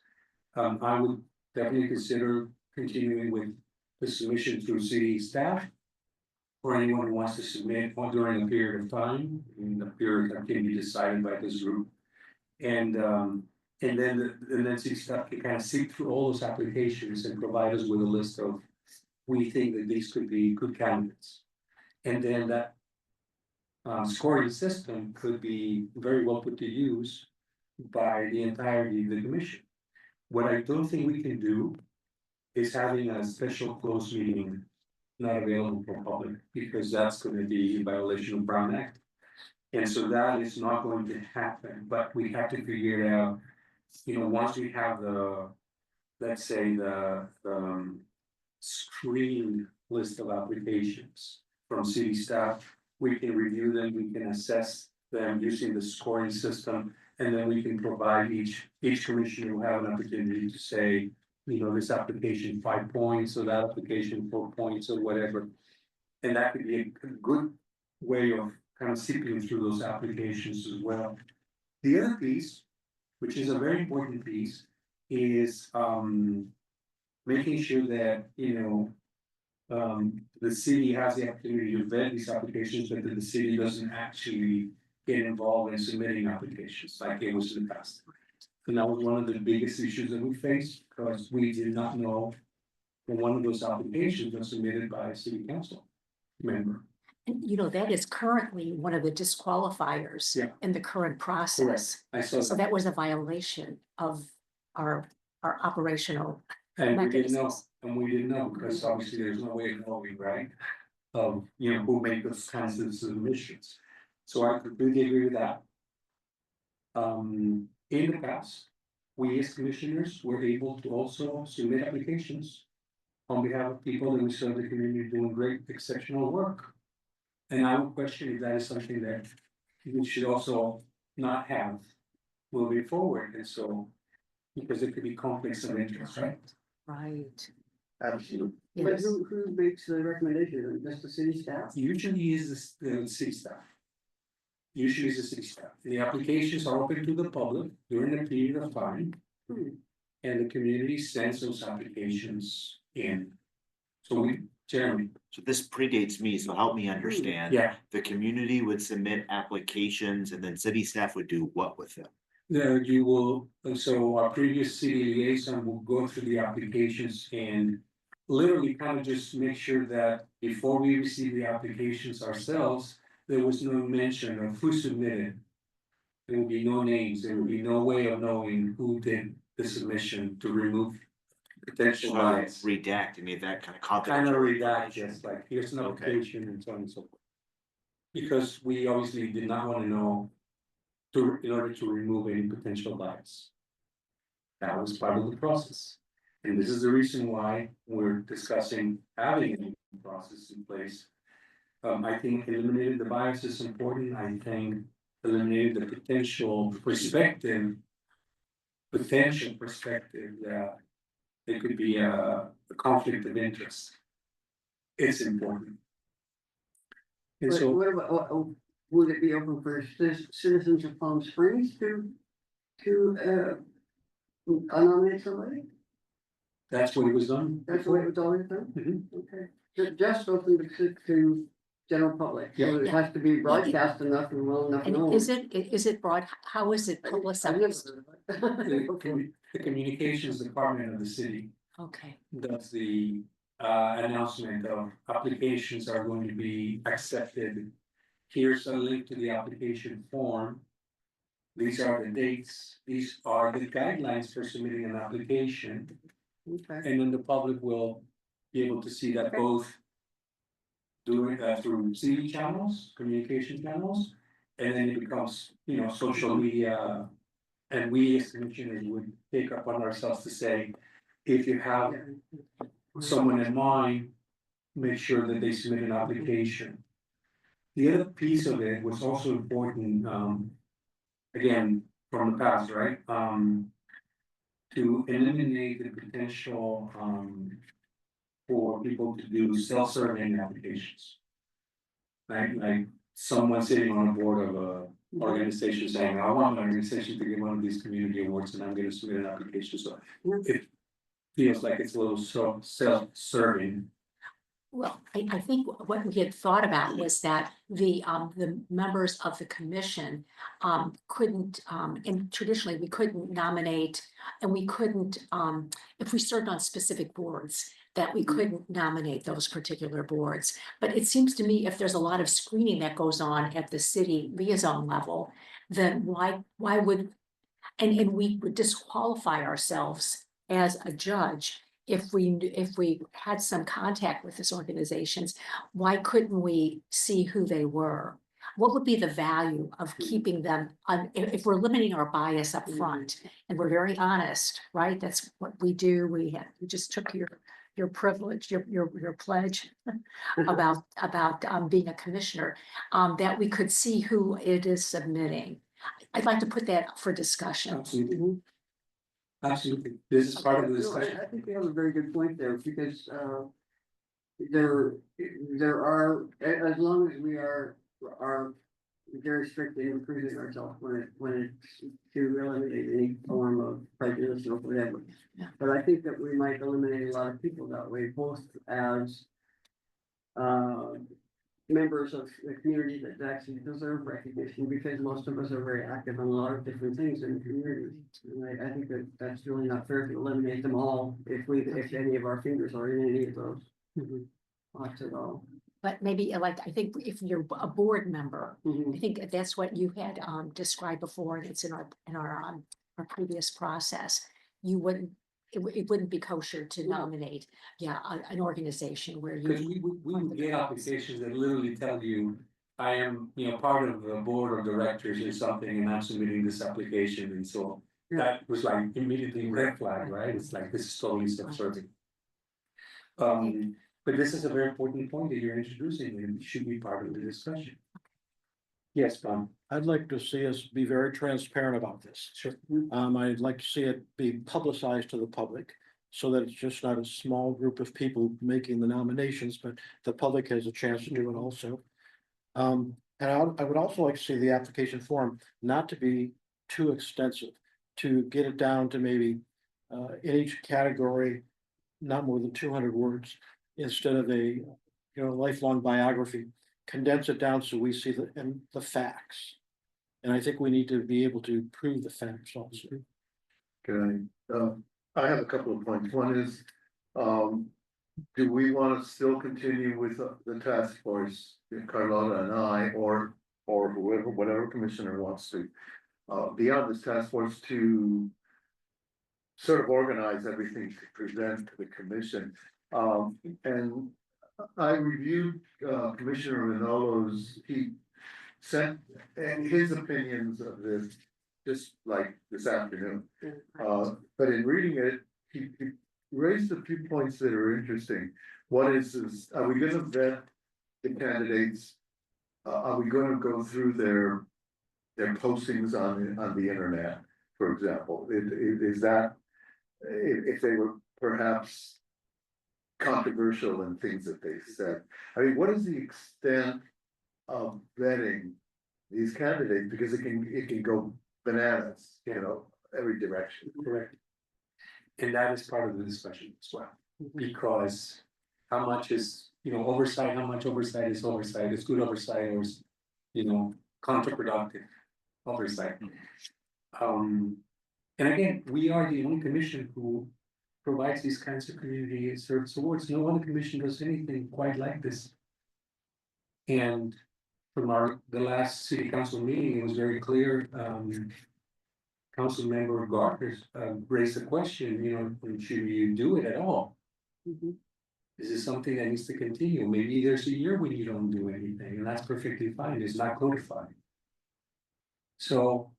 I would definitely consider continuing with the submission through city staff. For anyone who wants to submit during a period of time, in the period that can be decided by this group. And then city staff can kind of seek through all those applications and provide us with a list of, we think that these could be good candidates. And then that scoring system could be very well put to use by the entirety of the commission. What I don't think we can do is having a special closed meeting not available for public, because that's going to be in violation of Brown Act. And so that is not going to happen, but we have to figure it out, you know, once we have the, let's say the screened list of applications from city staff, we can review them, we can assess them using the scoring system, and then we can provide each commissioner will have an opportunity to say, you know, this application 5 points, or that application 4 points, or whatever. And that could be a good way of kind of sifting through those applications as well. The other piece, which is a very important piece, is making sure that, you know, the city has the opportunity to vet these applications, but that the city doesn't actually get involved in submitting applications like it was in the past. And that was one of the biggest issues that we faced, because we did not know that one of those applications was submitted by a city council member. And you know, that is currently one of the disqualifiers Yeah. in the current process. I saw So that, that was a violation of our operational. and we didn't know, mechanisms. and we didn't know, because obviously there's no way of knowing, right? You know, who made those kinds of submissions. So I completely agree with that. In the past, we as commissioners were able to also submit applications on behalf of people that we serve the community doing great, exceptional work. And I would question if that is something that we should also not have moving forward, and so, because it could be conflicts of interest, right? Right. Absolutely. Yes. Who makes the recommendation? Just the city staff? Usually is the city staff. Usually is the city staff. The applications are open to the public during a period of time. And the community sends those applications in. So Jeremy, So this predates me, so help me understand. yeah, The community would submit applications and then city staff would do what with them? there you will, and so our previous city liaison will go through the applications and literally kind of just make sure that before we receive the applications ourselves, there was no mention of who submitted. There will be no names, there will be no way of knowing who did the submission to remove potential So bias. redact, you made that kind of Kind confidential. of redact, information. yes, like here's an Okay. application and so on and so forth. Because we obviously did not want to know in order to remove any potential bias. That was part of the process. And this is the reason why we're discussing having a process in place. I think eliminating the bias is important. I think eliminating the potential perspective that there could be a conflict of interest. It's important. And But so what about, would it be open for citizens of Palm Springs to nominate somebody? that's what it was done. That's the way it was always done? Mhm. Okay, just open to general public, so Yeah. it has to be broadcast enough and well enough And known. is it broad, how is it I've never publicized? heard of it. Okay. The communications department of the city Okay, does the announcement of applications are going to be accepted. Here's a link to the application form. These are the dates, these are the guidelines for submitting an application, Okay. and then the public will be able to see that Okay. both doing through city channels, communication channels, and then it becomes, social media. And we as commissioners would take upon ourselves to say, if you have someone in mind, make sure that they submit an application. The other piece of it was also important, again, from the past, right? To eliminate the potential, for people to do self-serving applications. Like someone sitting on a board of a organization saying, I want my organization to get one of these community awards and I'm gonna submit an application, so it feels like it's a little self-serving. well, I think what we had thought about was that the members of the commission couldn't, and traditionally we couldn't nominate, and we couldn't, if we served on specific boards, that we couldn't nominate those particular boards. But it seems to me if there's a lot of screening that goes on at the city liaison level, then why would, and we would disqualify ourselves as a judge if we had some contact with these organizations. Why couldn't we see who they were? What would be the value of keeping them on, if we're limiting our bias up front and we're very honest, right? That's what we do. We just took your privilege, your pledge about being a commissioner, that we could see who it is submitting. I'd like to put that for discussion. Absolutely. Absolutely, this is part of the No, discussion. I think you have a very good point there, because there are, as long as we are very strict in improving ourselves when it's to eliminate any form of prejudice or whatever. Yeah. But I think that we might eliminate a lot of people that way, both as members of the community that actually deserve recognition, because most of us are very active on a lot of different things in the community. And I think that that's really not fair to eliminate them all if any of our fingers are in any of those. Lots at all. But maybe I think if you're a board member, Mhm. I think that's what you had described before, and it's in our previous process. You wouldn't, it wouldn't be kosher to nominate, an organization where Because you. we would get applications that literally tell you, I am, part of the board of directors or something, and I'm submitting this application, and so. That was like immediately red flag, right? It's like, this is totally self-serving. But this is a very important point that you're introducing, and it should be part of the discussion. Yes, Bob. I'd like to see us be very transparent about this. Sure. I'd like to see it be publicized to the public so that it's just not a small group of people making the nominations, but the public has a chance to do it also. And I would also like to see the application form not to be too extensive, to get it down to maybe in each category, not more than 200 words, instead of a lifelong biography. Condense it down so we see the facts. And I think we need to be able to prove the facts also. Okay, I have a couple of points. One is, do we want to still continue with the task force, Carlotta and I, or whoever, whatever commissioner wants to, be on this task force to sort of organize everything to present to the commission. And I reviewed Commissioner Manolo's, he sent and his opinions of this just like this afternoon. But in reading it, he raised a few points that are interesting. One is, are we gonna vet the candidates? Are we gonna go through their postings on the internet, for example? Is that, if they were perhaps controversial in things that they said? I mean, what is the extent of vetting these candidates? Because it can go bananas, you know, every direction. Correct. And that is part of the discussion as well, because how much is, oversight, how much oversight is good oversight, or is, counterproductive oversight. And again, we are the only commission who provides these kinds of community service awards. No other commission does anything quite like this. And from the last city council meeting, it was very clear, council member Gardner raised the question, should you do it at all? Is this something that needs to continue? Maybe there's a year when you don't do anything, and that's perfectly fine. It's not codified. So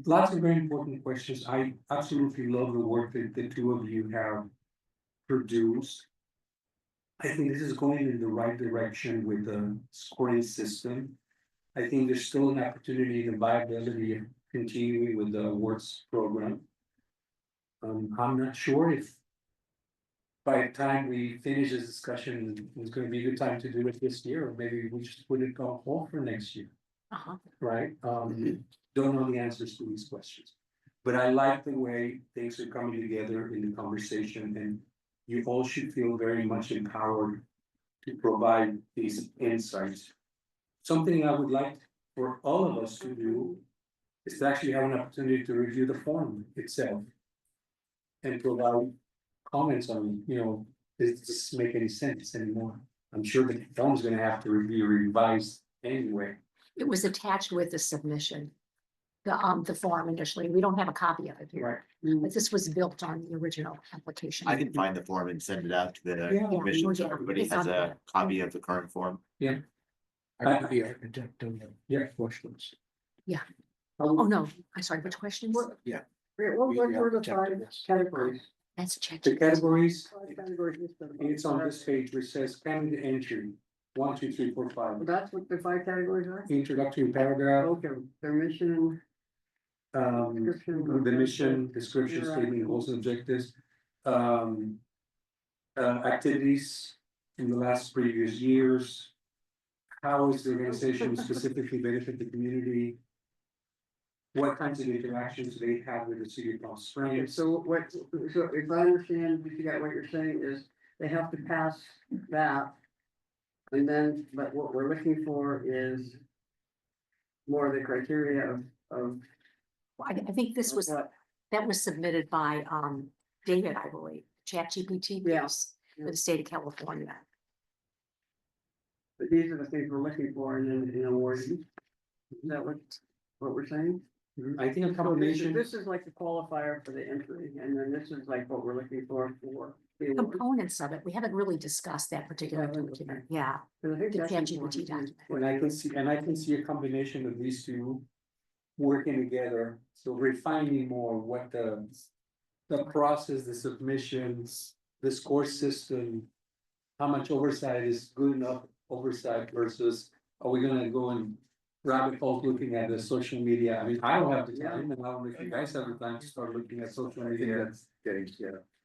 lots of very important questions. I absolutely love the work that the two of you have produced. I think this is going in the right direction with the scoring system. I think there's still an opportunity and viability of continuing with the awards program. I'm not sure if by the time we finish this discussion, it's going to be a good time to do it this year, or maybe we just put it on hold for next year. Right? Don't know the answers to these questions. But I like the way things are coming together in the conversation, and you all should feel very much empowered to provide these insights. Something I would like for all of us to do is to actually have an opportunity to review the form itself and provide comments on, does this make any sense anymore? I'm sure the form is going to have to be revised anyway. It was attached with the submission. The form initially, we don't have a copy of it here, but this was built on the original application. I can find the form and send it out to the Yeah. commission, so Yeah, everybody it's has on a there. copy of the current form. Yeah. I could be architect, don't you? Yeah. Questions. Oh, no, I'm sorry, which questions? What were the five categories? That's checked. The categories, Five categories listed. it's on this page which says candidate entry, 1, 2, 3, 4, 5. That's what the five categories are? Introductory paragraph, Okay, their mission, description. the mission, description, statement, goals and objectives. Activities in the last previous years. How is the organization specifically benefit the community? What kinds of interactions do they have with the city of Palm Okay, Springs? so if I understand, what you're saying is they have to pass that. And then, but what we're looking for is more of the criteria of I think this was, what, that was submitted by, David, I believe, ChatGPT. Yeah. piece For the state of California. but these are the things we're looking for in awarding. Is that what we're saying? I think a So combination. this is like the qualifier for the entry, and then this is like what we're looking for the award. Components of it, we haven't really discussed that particular Yeah, document, yeah. 'Cause I think The that's ChatGPT important. document. And I can see a combination of these two working together, so refining more what the process, the submissions, the score system, how much oversight is good enough oversight versus are we gonna go and rabbit hole looking at the social media? I mean, I don't have the time, and I don't know if you guys have the time to start looking at social I think media. that's getting,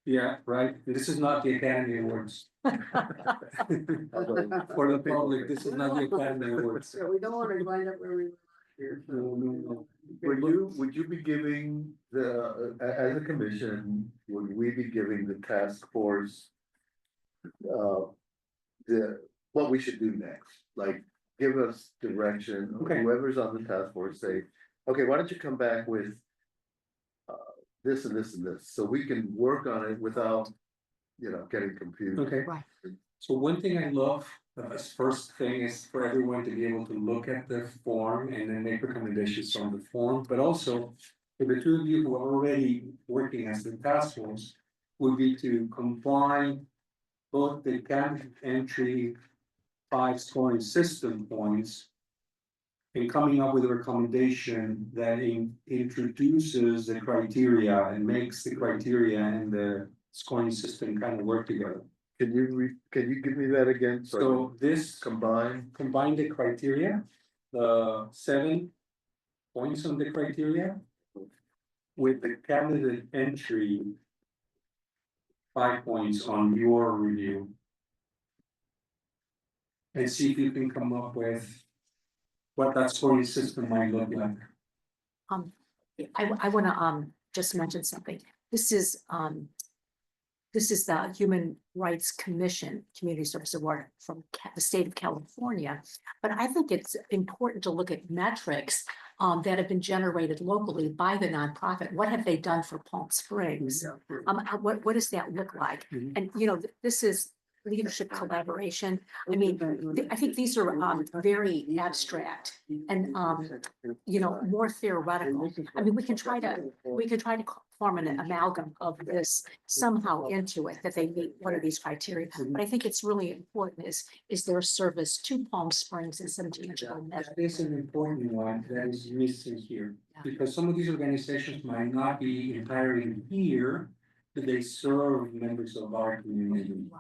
Yeah, right. This is not the Academy Awards. For the public, this is not the Academy Awards. So we don't wanna wind up where we were here. so- No. Would you be giving as a commission, would we be giving the task force? What we should do next, like, give us direction, Okay. whoever's on the task force, say, okay, why don't you come back with. This and this and this, so we can work on it without, getting confused. Okay. Right. So one thing I love, this first thing is for everyone to be able to look at the form and then make recommendations from the form, but also. for the two of you who are already working as the task force, would be to combine both the candidate entry 5 scoring system points and coming up with a recommendation that introduces the criteria and makes the criteria and the scoring system kind of work together. Can you give me that again? So this Combine, combine the criteria, the 7 points on the criteria with the candidate entry 5 points on your review. And see if you can come up with what that scoring system might look like. I wanna just mention something. This is the Human Rights Commission Community Service Award from the state of California. But I think it's important to look at metrics that have been generated locally by the nonprofit. What have they done for Palm Springs? What does that look like? Mhm. And you know, this is leadership collaboration. I mean, I think these are very abstract and you know, more theoretical. I mean, we can try to form an amalgam of this somehow into it, that they meet one of these criteria. But I think it's really important is their service to Palm Springs in some tangible measure. That is an important one that is missing here, because some of these organizations might not be entirely here, but they serve members of our community.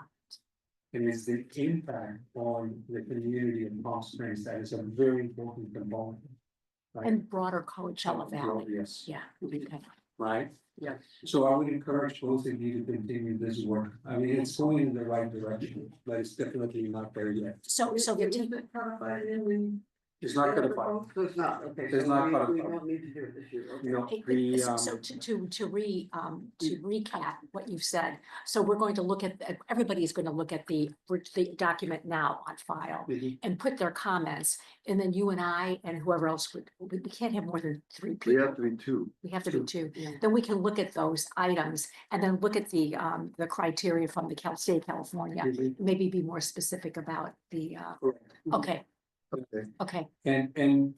And it's the impact on the community of Palm Springs that is a very important component. Right? And broader Coachella Valley. Yes, Yeah. Okay. right? Yes. So I would encourage both of you to continue this work. I mean, it's going in the right direction, but it's definitely not there yet. So Is the it codified in the? It's not gonna fight. So it's not, okay. It's so not we codified. don't need to do it this year, okay. You know, So to recap what you've said, so we're going to look at, everybody is going to look at the document now on file and put their comments, and then you and I and whoever else we can't have more than 3 we people. have to be two. We have to be two. Yeah. Then we can look at those items and then look at the criteria from the state of California. Maybe be more specific about the, okay, Okay, And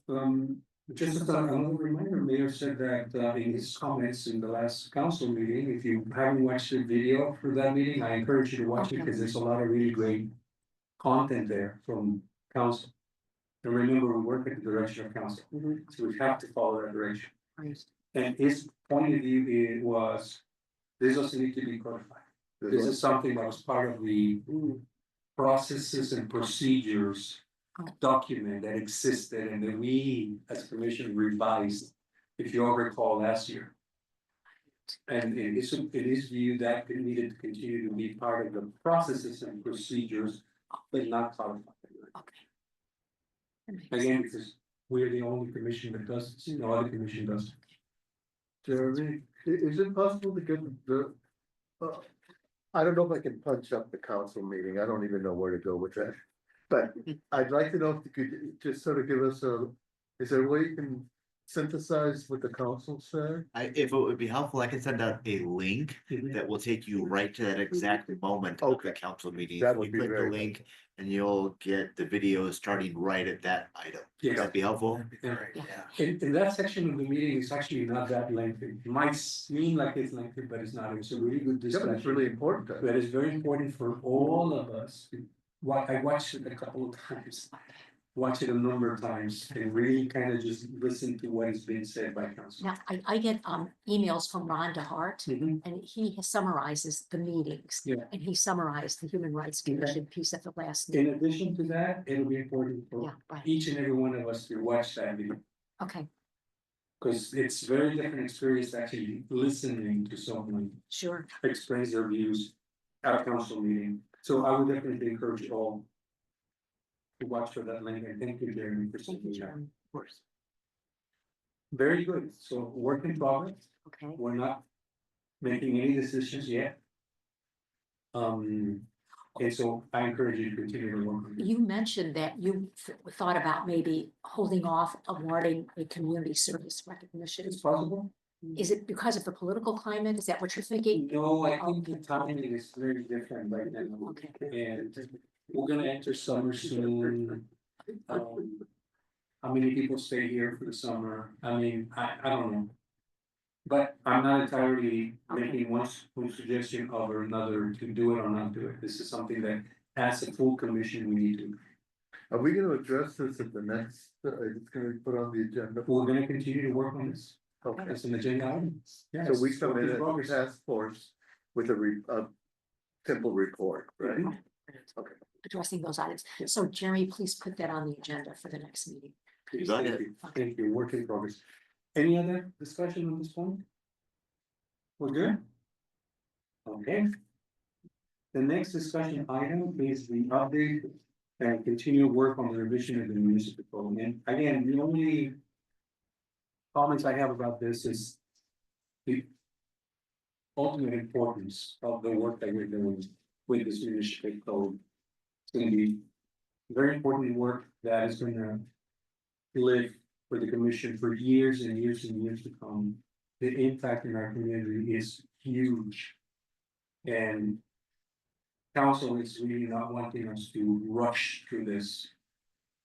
just as a reminder, Mayor said that in his comments in the last council meeting, if you haven't watched the video for that meeting, I encourage you to watch it, because there's a lot of really great content there from council. And remember, we work at the direction of council, so we have to follow that direction. And his point of view was, this doesn't need to be codified. This is something that was part of the processes and procedures document that existed and that we as commission revised, if you all recall last year. And it is viewed that it needed to continue to be part of the processes and procedures, but not codified. Again, because we're the only commission that does this, no other commission does. Jeremy, is it possible to get I don't know if I can punch up the council meeting, I don't even know where to go with that. But I'd like to know if you could just sort of give us is there a way you can synthesize what the council said? If it would be helpful, I can send out a link that will take you right to that exact moment of the Okay. council meeting. That You would be click the very link and you'll get the video starting right at that item. Would that be helpful? And that section of the meeting is actually not that lengthy. It might seem like it's lengthy, but it's not. It's a really good Yeah, but it's discussion. really important. That is very important for all of us. I watched it a couple of times, watched it a number of times, and really kind of just listen to what is being said by council. Now, I get emails from Ron DeHart, Mhm. and he summarizes the meetings. Yeah. And he summarized the Human Rights Okay. Commission piece at the last In meeting. addition to that, it'll be important Yeah, for right, each and every one of us to watch that video, okay, because it's very different experience actually listening to someone sure. express their views at a council meeting. So I would definitely encourage you all to watch for that link, and thank you, Jeremy, for Thank you, saying that. Jeremy. Of course. Very good, so work in progress, Okay, we're not making any decisions yet. And so I encourage you to continue to work. on it. you mentioned that you thought about maybe holding off awarding a community service recognition. It's possible? Is it because of the political climate? Is that what you're thinking? No, I think the timing is very different right now. Okay. And we're gonna enter summer soon. How many people stay here for the summer? I mean, I don't know. But I'm not entirely making one suggestion over another to do it or not do it. This is something that as a full commission, we need to. Are we gonna address this at the next, it's gonna be put on the agenda? We're gonna continue to work on this. Okay, It's an agenda item. so we Yes, come work in in as progress. a task force with a simple report, right? Okay. Addressing those items. So Jeremy, please put that on the agenda for the next meeting. Please, Got thank it. you. Thank you, work in progress. Any other discussion on this point? We're good? Okay. The next discussion item is the update and continue work on the revision of the municipal code. And again, the only comments I have about this is the ultimate importance of the work that we're doing with this municipal code. It's gonna be very important work that is gonna live for the commission for years and years and years to come. The impact in our community is huge. And council is really not wanting us to rush through this.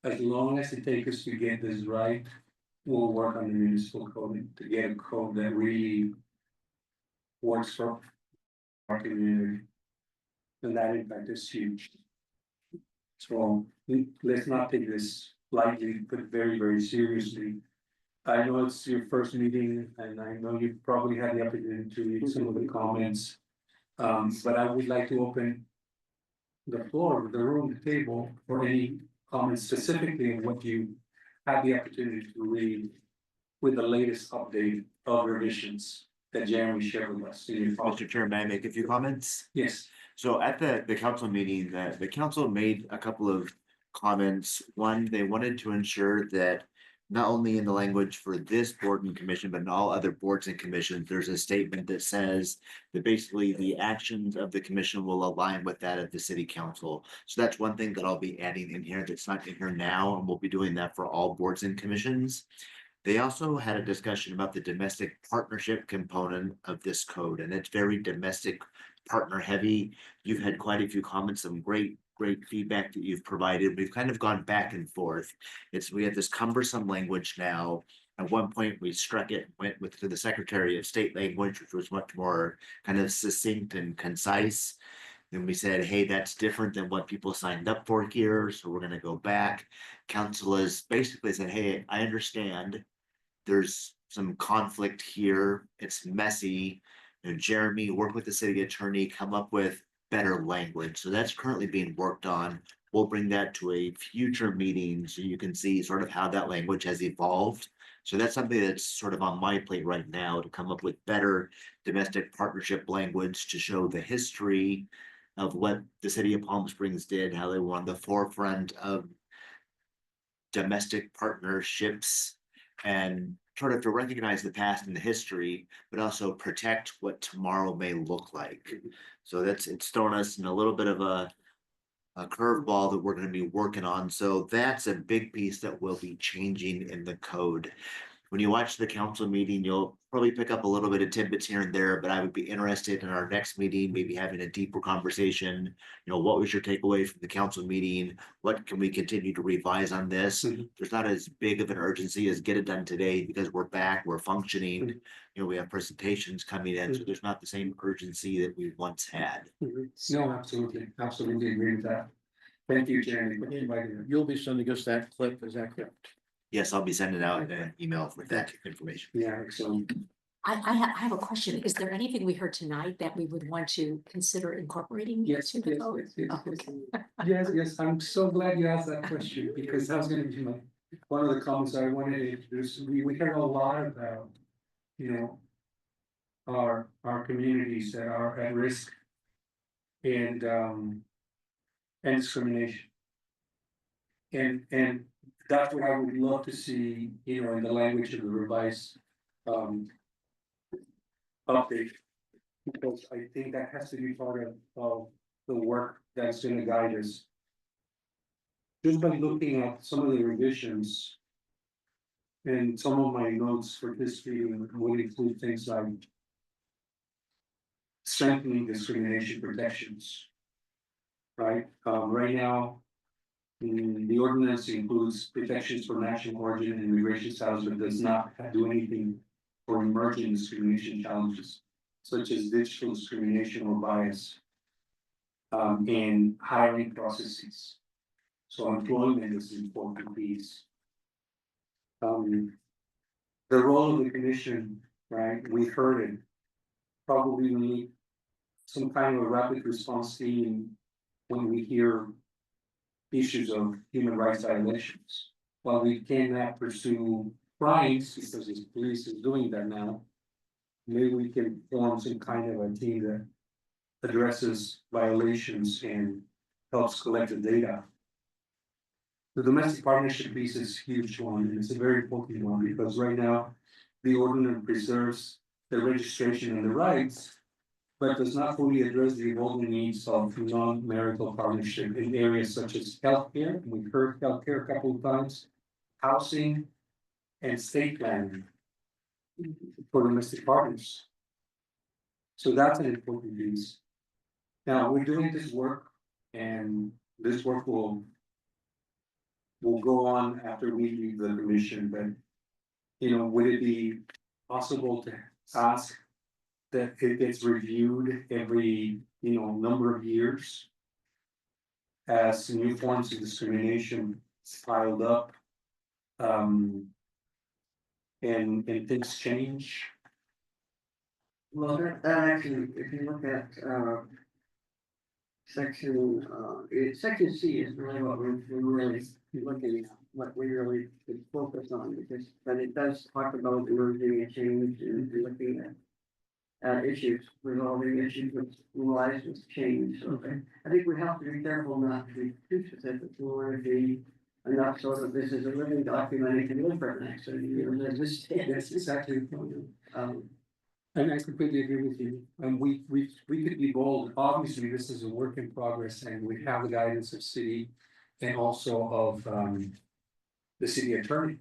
As long as it takes us to get this right, we'll work on the municipal code to get a code that really works for our community. And that impact is huge. So let's not take this lightly, but very, very seriously. I know it's your first meeting and I know you probably had the opportunity to read some of the comments. But I would like to open the floor, the room, the table for any comments specifically on what you had the opportunity to read with the latest update of revisions that Jeremy shared with us. Mr. Chair, may I make a few comments? Yes. So at the council meeting, the council made a couple of comments. One, they wanted to ensure that not only in the language for this board and commission, but in all other boards and commissions, there's a statement that says that basically the actions of the commission will align with that of the city council. So that's one thing that I'll be adding in here that's not in here now, and we'll be doing that for all boards and commissions. They also had a discussion about the domestic partnership component of this code, and it's very domestic partner heavy. You've had quite a few comments, some great feedback that you've provided. We've kind of gone back and forth. We have this cumbersome language now. At one point, we struck it, went with to the Secretary of State language, which was much more kind of succinct and concise. Then we said, hey, that's different than what people signed up for here, so we're gonna go back. Council has basically said, hey, I understand. There's some conflict here. It's messy. Jeremy, work with the city attorney, come up with better language. So that's currently being worked on. We'll bring that to a future meeting so you can see sort of how that language has evolved. So that's something that's sort of on my plate right now to come up with better domestic partnership language to show the history of what the city of Palm Springs did, how they were on the forefront of domestic partnerships and sort of to recognize the past and the history, but also protect what tomorrow may look like. So it's thrown us in a little bit of a curveball that we're going to be working on. So that's a big piece that will be changing in the code. When you watch the council meeting, you'll probably pick up a little bit of tidbits here and there, but I would be interested in our next meeting, maybe having a deeper conversation. What was your takeaway from the council meeting? What can we continue to revise on this? There's not as big of an urgency as get it done today because we're back, we're functioning. We have presentations coming in, so there's not the same urgency that we once had. No, absolutely, absolutely agree with that. Thank you, Jeremy. for inviting me. You'll be sending us that clip, is that correct? Yes, I'll be sending out an email with that information. Yeah, excellent. I have a question. Is there anything we heard tonight that we would want to consider incorporating Yes, into the yes, code? yes, yes, Oh, yes. okay. Yes, I'm so glad you asked that question because that was gonna be one of the comments I wanted to introduce. We heard a lot about, our communities that are at risk and discrimination. And that's what I would love to see, in the language of the revised update. Because I think that has to be part of the work that's gonna guide us. Just by looking at some of the revisions. And some of my notes for this meeting would include things like strengthening discrimination protections. Right, right now. The ordinance includes protections for national origin and immigration status, but does not do anything for emerging discrimination challenges, such as digital discrimination or bias. In hiring processes. So employment is an important piece. The role of the commission, right, we heard it. Probably we need some kind of a rapid response team when we hear issues of human rights violations. While we cannot pursue crimes because the police is doing that now, maybe we can form some kind of a team that addresses violations and helps collect the data. The domestic partnership piece is a huge one, and it's a very important one, because right now, the ordinance preserves the registration and the rights, but does not fully address the evolving needs of non-marital partnership in areas such as healthcare. We've heard healthcare a couple of times, housing, and state planning for domestic partners. So that's an important piece. Now, we're doing this work, and this work will go on after we leave the commission, but, you know, would it be possible to ask that it gets reviewed every, you know, number of years as new forms of discrimination is piled up, and things change? Well, that actually, if you look at, section C is really what we're really looking at, what we really should focus on, because, but it does talk about emerging and change and looking at issues, resolving issues with rise with change, so I think we have to be careful not to be too specific, we want to be enough so that this is a living document, it can live for the next 30 years, as this That's exactly. And I completely agree with you, and we could be bold, obviously, this is a work in progress, and we have the guidance of city. And also of the city attorney,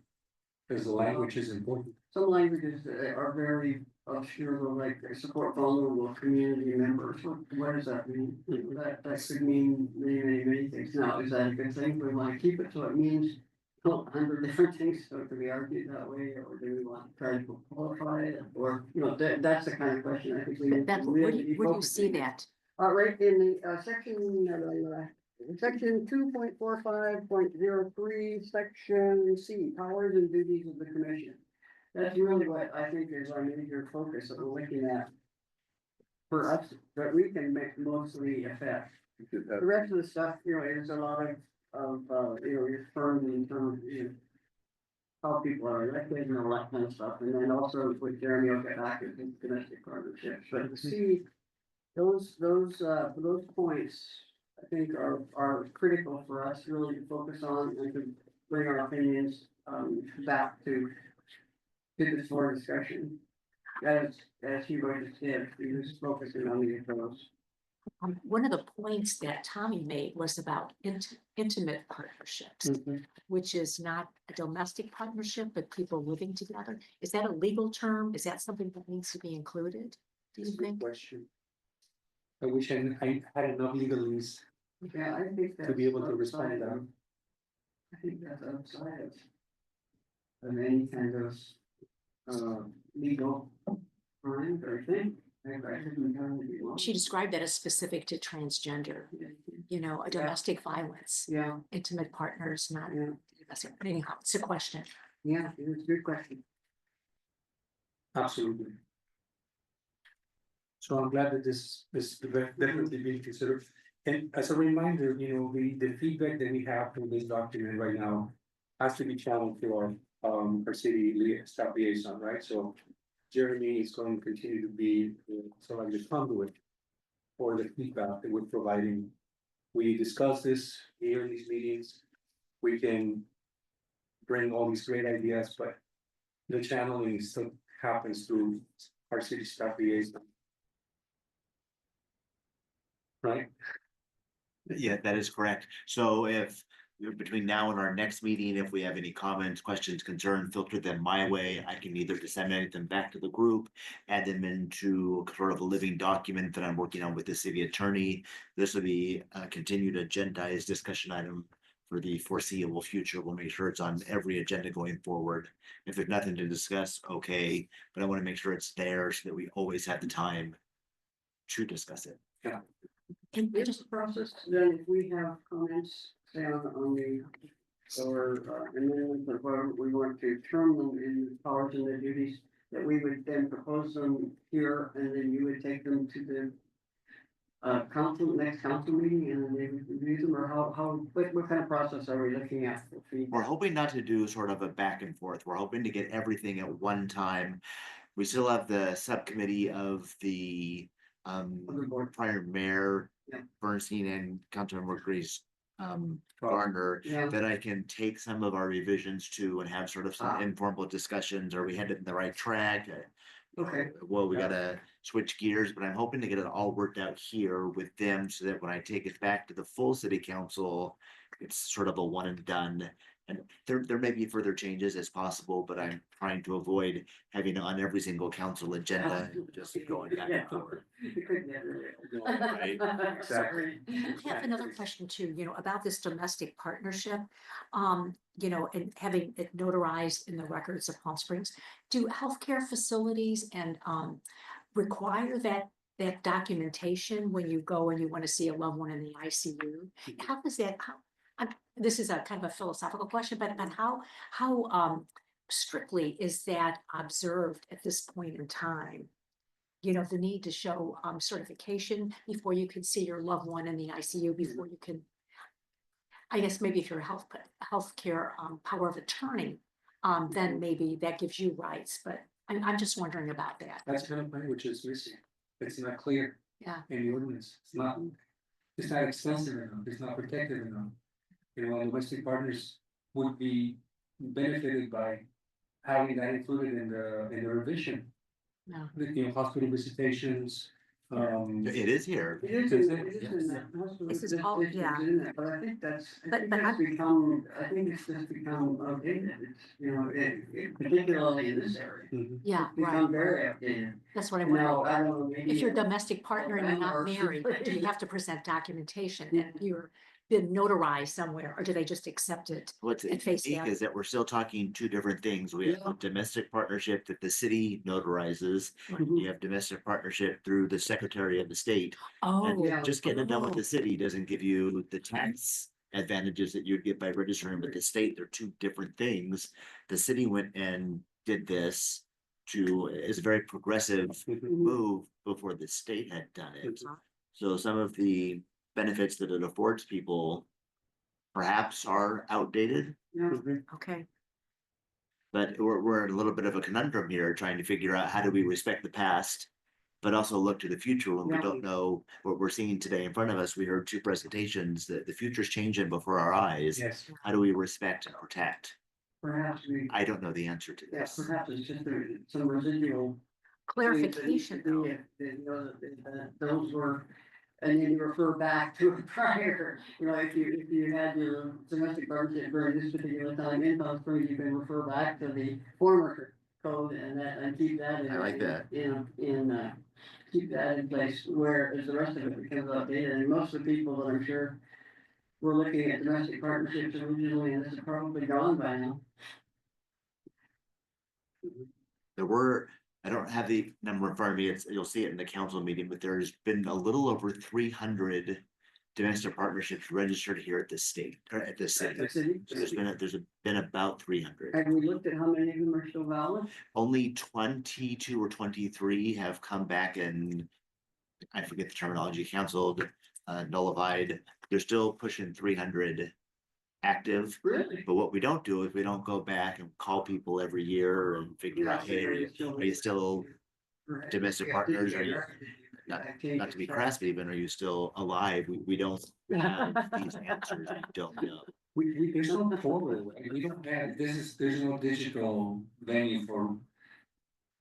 because the language is important. Some languages are very obscure, like support vulnerable community members. What does that mean? That could mean many things. Now, is that a good thing? We want to keep it so it means 100 different things, so it can be argued that way, or do we want to try to qualify it? Or, you know, that's the kind of question I think we need Beth, to where really do be you see focusing. that? Right in the section 2.45.03, section C, powers and duties of the commission. That's really what I think is our major focus that we're looking at for us, that we can make mostly affect. The rest of the stuff, you know, is a lot of you know, your firm in terms of, you know, how people are elected and all that kind of stuff, and then also with Jeremy will get back to his domestic partnerships, but to see those points, I think are critical for us really to focus on and to bring our opinions back to this floor discussion. As he just did, he was focusing on the those. One of the points that Tommy made was about intimate partnerships, which is not a domestic partnership, but people living together. Is that a legal term? Is that something that needs to be included? Do you That's a good think? question. I wish I had enough legalese Yeah, I think that's to be able to respond to outside that. of- I think that's outside of any kind of legal crime or thing. She described that as specific to transgender, you know, a domestic violence, Yeah, intimate partners, not yeah, domestic. Anyhow, it's a question. yeah, it's a good question. Absolutely. So I'm glad that this is definitely being considered. And as a reminder, you know, the feedback that we have from this document right now has to be channeled to our city staff liaison, right? So Jeremy is going to continue to be sort of like the conduit for the feedback that we're providing. We discuss this here in these meetings. We can bring all these great ideas, but the channeling still happens through our city staff liaison. Right? Yeah, that is correct. So if between now and our next meeting, if we have any comments, questions, concerns, filter them my way. I can either disseminate them back to the group, add them into sort of a living document that I'm working on with the city attorney. This will be a continued agendized discussion item for the foreseeable future. We'll make sure it's on every agenda going forward. If there's nothing to discuss, okay, but I want to make sure it's there so that we always have the time to discuss it. And I Is just, the process, then if we have comments, say on the, or amendments or whatever, we want to term them in the powers and the duties, that we would then propose them here, and then you would take them to the next council meeting, and then they would review them, or what kind of process are we looking at for We're feedback? hoping not to do sort of a back and forth. We're hoping to get everything at one time. We still have the subcommittee of the Other board. prior mayor Yeah. Bernstein and Councilmember Grace Gardner, Yeah. that I can take some of our revisions to and have sort of some Ah. informal discussions. Are we headed in the right track? Okay. Well, we gotta switch gears, but I'm hoping to get it all worked out here with them so that when I take it back to the full city council, it's sort of a one and done. And there may be further changes as possible, but I'm trying to avoid having on every single council agenda, just going back and forth. Right. Sorry. I have another question too, about this domestic partnership. And having it notarized in the records of Palm Springs. Do healthcare facilities and require that documentation when you go and you want to see a loved one in the ICU? How does that, this is a kind of a philosophical question, but how strictly is that observed at this point in time? The need to show certification before you can see your loved one in the ICU, before you can. I guess maybe if you're a healthcare power of attorney, then maybe that gives you rights, but I'm just wondering about that. That's kind of language is missing. It's not clear. Yeah. In the ordinance, it's not extensive enough, it's not protected enough. Domestic partners would be benefited by having that included in the revision. No. Hospital visitations, It is here. It is, Is in- it? it is in that. This is all- yeah. But I think that's, But I think it's just become outdated, it's, particularly in this area. Yeah, It's become right. very outdated. That's what I'm Now, wondering. I don't know, maybe. If you're a domestic partner and you're not Or- married, do you have to present documentation and you're been notarized somewhere, or do they just accept it? What's At face unique value. is that we're still talking two different things. We have Yeah. a domestic partnership that the city notarizes. Mhm. You have domestic partnership through the Secretary of the State. Oh, And Yeah. just getting it done with Oh. the city doesn't give you the tax advantages that you'd get by registering with the state. They're two different things. The city went and did this is a very progressive move before the state had done it. So some of the benefits that it affords people perhaps are outdated, Yeah. okay. but we're in a little bit of a conundrum here, trying to figure out how do we respect the past, but also look to the future when we Yeah. don't know what we're seeing today in front of us. We heard two presentations that the future's changing before our eyes. Yes. How do we respect and protect? Perhaps we, I don't know the answer to yeah, this. perhaps it's just some residual. Clarification though. That those were, and then you refer back to a prior, if you had your domestic partnership during this particular time in Palm Springs, you can refer back to the former code and keep that in. I like that. Keep that in place, whereas the rest of it becomes outdated, and most of the people that I'm sure were looking at domestic partnerships originally, and this is probably gone by now. There were, I don't have the number in front of me, you'll see it in the council meeting, but there's been a little over 300 domestic partnerships registered here at the state, or at the city. The city. So there's been about 300. Have we looked at how many of them are still valid? Only 22 or 23 have come back and I forget the terminology, canceled, nullified. They're still pushing 300 active. Really? But what we don't do is we don't go back and call people every year and figure out, hey, are you still domestic partners? Are you, not to be crass, but even, are you still alive? We don't have these answers. We don't know. There's no portal, we don't have, there's no digital venue for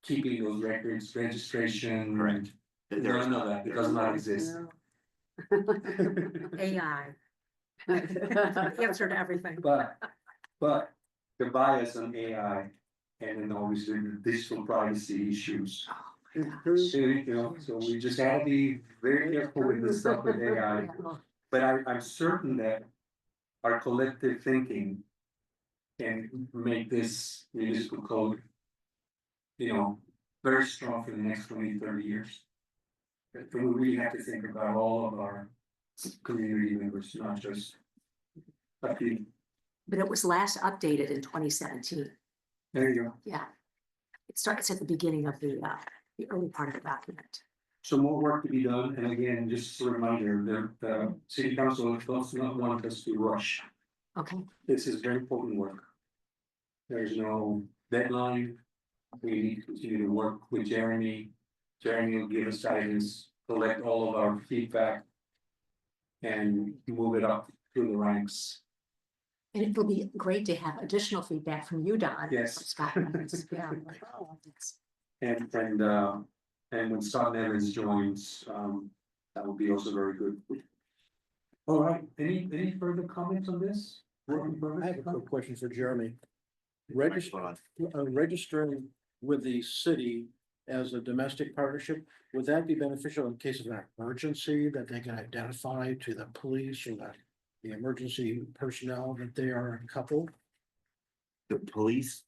keeping those records, registration. Correct. There is None of that, it does not exist. AI, answer to everything. But the bias on AI and then obviously the digital privacy issues. So we just gotta be very careful with this stuff with AI. But I'm certain that our collective thinking can make this municipal code, you know, very strong for the next 20, 30 years. But we really have to think about all of our community members, not just a few. But it was last updated in 2017. There you go. Yeah. It starts at the beginning of the early part of the document. So more work to be done, and again, just a reminder, the city council does not want us to rush. Okay, This is very important work. There's no deadline. We need to continue to work with Jeremy. Jeremy will give us guidance, collect all of our feedback. And move it up through the ranks. and it will be great to have additional feedback from you, Don. Yes. Scott Evans, yeah. And when Scott Evans joins, that will be also very good. All right, any further comments on this? I have a quick question for Jeremy. Registering with the city as a domestic partnership, would that be beneficial in case of an emergency that they can identify to the police or the emergency personnel that they are a couple? The police,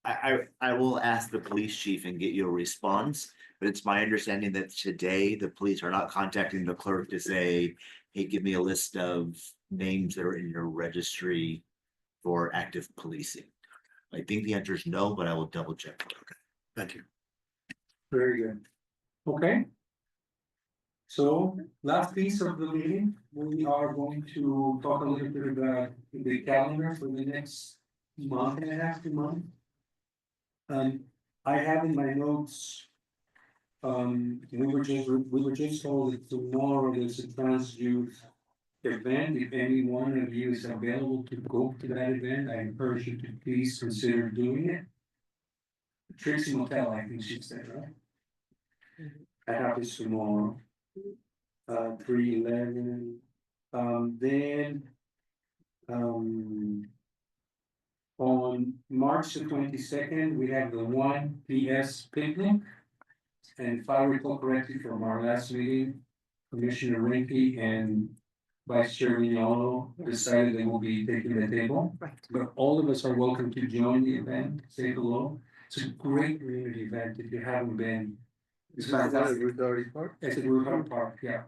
I will ask the police chief and get you a response, but it's my understanding that today the police are not contacting the clerk to say, hey, give me a list of names that are in your registry for active policing. I think the answer is no, but I will double check. Thank you. Very good. Okay. So last piece of the meeting, we are going to talk a little bit about the calendar for the next month and a half, 2 months. I have in my notes. We were just told that tomorrow there's a trans youth event. If any one of you is available to go to that event, I encourage you to please consider doing it. Tracy Motel, I think she said, right? That happens tomorrow. 3/11. Then. On March the 22nd, we have the 1 PS picnic. And if I recall correctly from our last meeting, Commissioner Rinke and Vice Chair Mignolo decided they will be taking the table. Right. But all of us are welcome to join the event, say hello. It's a great community event if you haven't been. It's fantastic. Route Doherty Park? It's at Rooftop Park, yeah.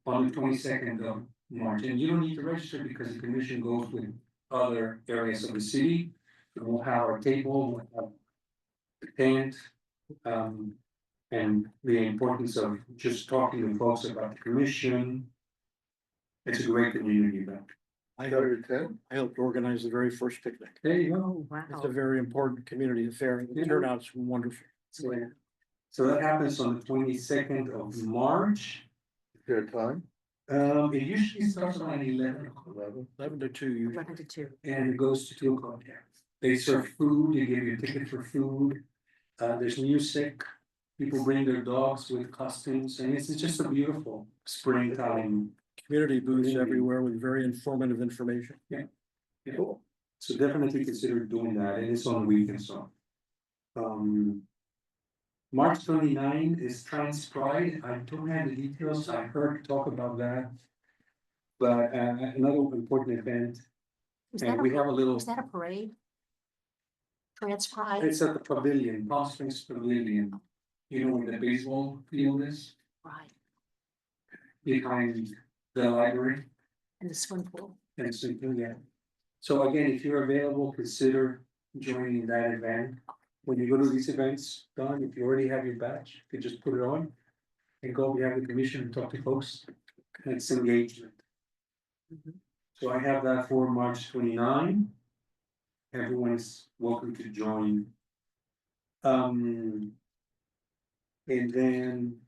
On the 22nd of March, and you don't need to register because the commission goes with other areas of the city. And we'll have our table, we'll have the tent. And the importance of just talking to folks about the commission. It's a great community event. I Saturday helped organize the very first picnic. There you go. Oh, wow. It's a very important community affair. The turnout's wonderful. So that happens on the 22nd of March. Is there a time? It usually starts around 11 o'clock 11 to 2 usually. 11 to 2. and it goes to 2 o'clock. They serve food, they give you a ticket for food. There's music, people bring their dogs with costumes, and it's just a beautiful springtime. Community booths everywhere with very informative information. Cool. So definitely consider doing that, and it's on weekends, so. March 29 is Trans Pride. I don't have the details. I heard talk about that. But another important event, Is and that we have a little, is that a parade? Trans Pride? it's at the pavilion, Palm Springs Pavilion. You know where the baseball field is, Right, behind the library. and the swim pool. And something, yeah. So again, if you're available, consider joining that event. When you go to these events, Don, if you already have your badge, you can just put it on. And go behind the commission and talk to folks. And it's engagement. So I have that for March 29. Everyone is welcome to join. And then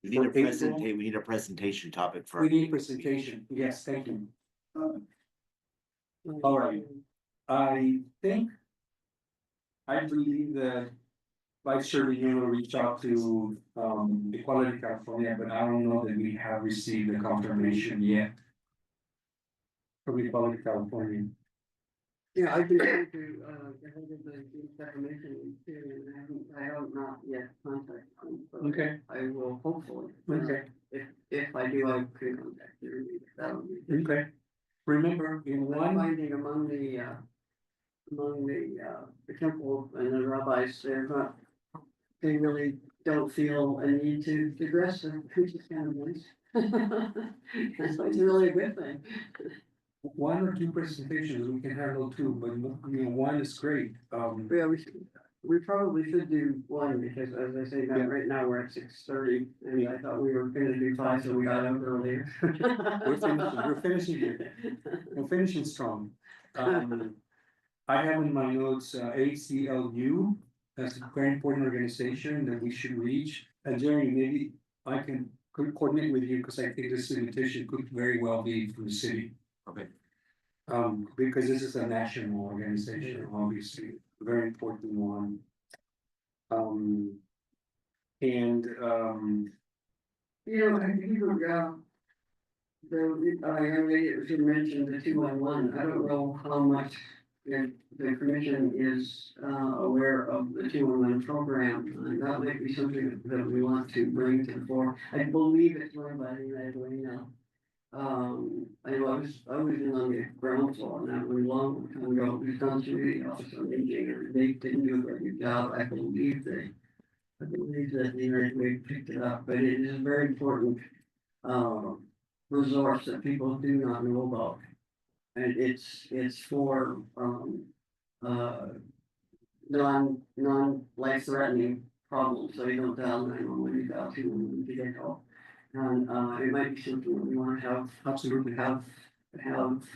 We need a For April. presentation, we need a presentation topic for. we need presentation. Yes, thank you. All right. I think. I believe that Vice Chair will reach out to Equality California, but I don't know that we have received the confirmation yet. From Equality California. Yeah, I've been trying to, get hold of the defamation too, and I have not yet contacted them, but Okay, I will hopefully. okay. If if I do, I could contact you. That would be. Okay. Remember, in I'm one, finding among the temple and the rabbis, they really don't feel a need to dress them, which is kind of nice. That's like really a good thing. one or two presentations, we can handle two, but one is great. Yeah, we probably should do one, because as I say, Yeah. right now we're at 6:30, and I thought we were gonna do 5, so we got out earlier. We're finishing good. We're finishing strong. I have in my notes, ACLU, that's a very important organization that we should reach. And Jeremy, maybe I can coordinate with you, because I think this invitation could very well be from the city. Okay. Because this is a national organization, obviously, a very important one. And, You know, I think the young lady that was mentioned, the 211, I don't know how much the commission is aware of the 211 program, and that might be something that we want to bring to the fore. I believe it's run by the United Way now. I know I was in on the ground floor on that one long time ago. We've gone through the office on aging, and they didn't do a very good job. I believe that the United Way picked it up, but it is a very important resource that people do not know about. And it's for non-life threatening problems, so you don't dial 911, you dial 211 to get help. And it might be something that we want to have, absolutely have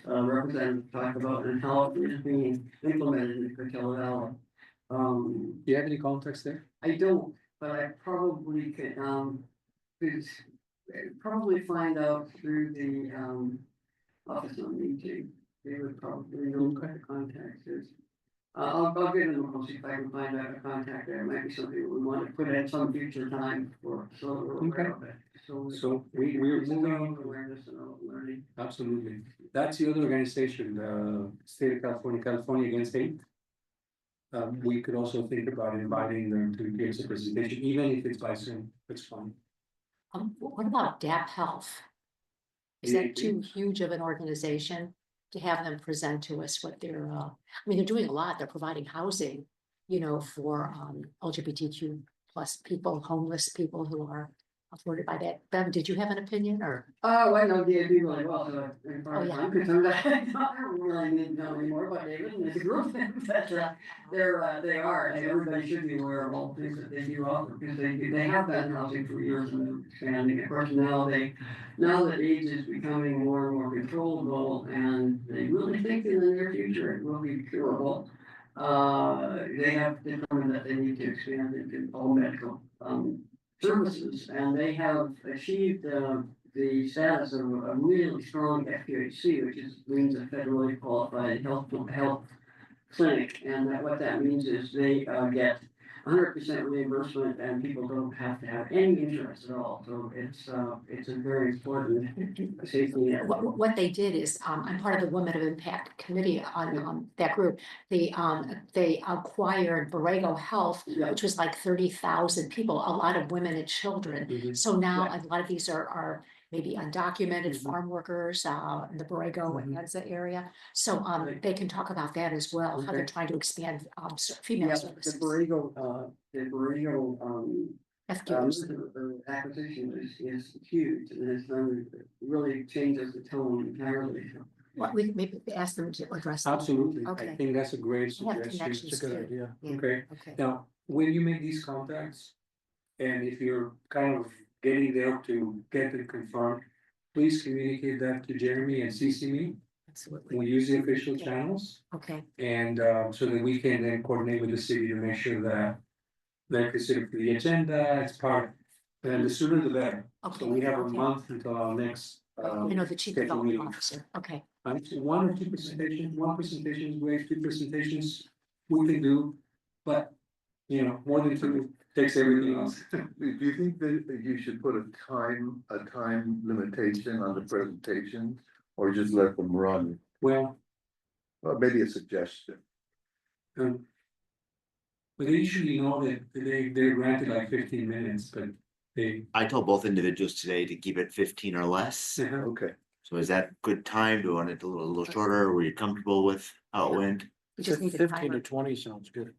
representatives talk about, and how it is being implemented in Coachella Valley. do you have any context there? I don't, but I probably could, probably find out through the, office on aging. They would probably know what the contact is. I'll give them a call, see if I can find out a contact there. It might be something we want to put at some future time for, so we're aware of it. So we're it's moving about on. awareness and learning. Absolutely. That's the other organization, the State of California, California Against Hate. We could also think about inviting them to give us a presentation, even if it's by Zoom, it's fine. What about DAP Health? Is that too huge of an organization to have them present to us what they're, I mean, they're doing a lot, they're providing housing, for LGBTQ plus people, homeless people who are afforded by that. Bev, did you have an opinion or? Oh, I know DAB really well, so as far Oh, as yeah. I'm concerned, I don't really need to know anymore about David and his group, but they are, and everybody should be aware of all the things that they do offer, because they have been housing for years and they're expanding. Of course, now that AIDS is becoming more and more controllable, and they really think in the near future it will be curable. They have determined that they need to expand into all medical services, and they have achieved the status of a really strong FQHC, which means a federally qualified health clinic, and what that means is they get 100% reimbursement, and people don't have to have any insurance at all. So it's a very important safety net. What they did is, I'm part of the Women of Impact Committee on that group. They acquired Borrego Health, Yeah. which was like 30,000 people, a lot of women and children. Mhm. So now a lot of these are maybe undocumented Mhm. farm workers in the Borrego and Mhm. Edsa area. So they can talk about that as well, how they're Okay. trying to expand female Yeah, services. the Borrego FQs. acquisition is huge, and it's really changes the tone entirely. Well, we can maybe ask them to address. that. Absolutely. I Okay. think that's a great I have suggestion. connections It's a good too. idea. Yeah. Okay, Okay. now, when you make these contacts, and if you're kind of getting there to get it confirmed, please communicate that to Jeremy and CC me. Absolutely. We use the official channels, Okay. and so that we can then coordinate with the city to make sure that they're considered for the agenda, it's part, and the sooner the better. So we have a Okay. month until our next. I know the chief scheduled development meeting. officer. Okay. One or two presentations, one presentation is great, two presentations we can do, but, more than two takes everything else. Do you think that you should put a time limitation on the presentation, or just let them run? Well, Well, maybe a suggestion. but they usually know that they're granted like 15 minutes, but I told both individuals today to keep it 15 or less. Okay. So is that good time? Do you want it a little shorter? Were you comfortable with how it went? We just need a 15 timer. to 20 sounds good.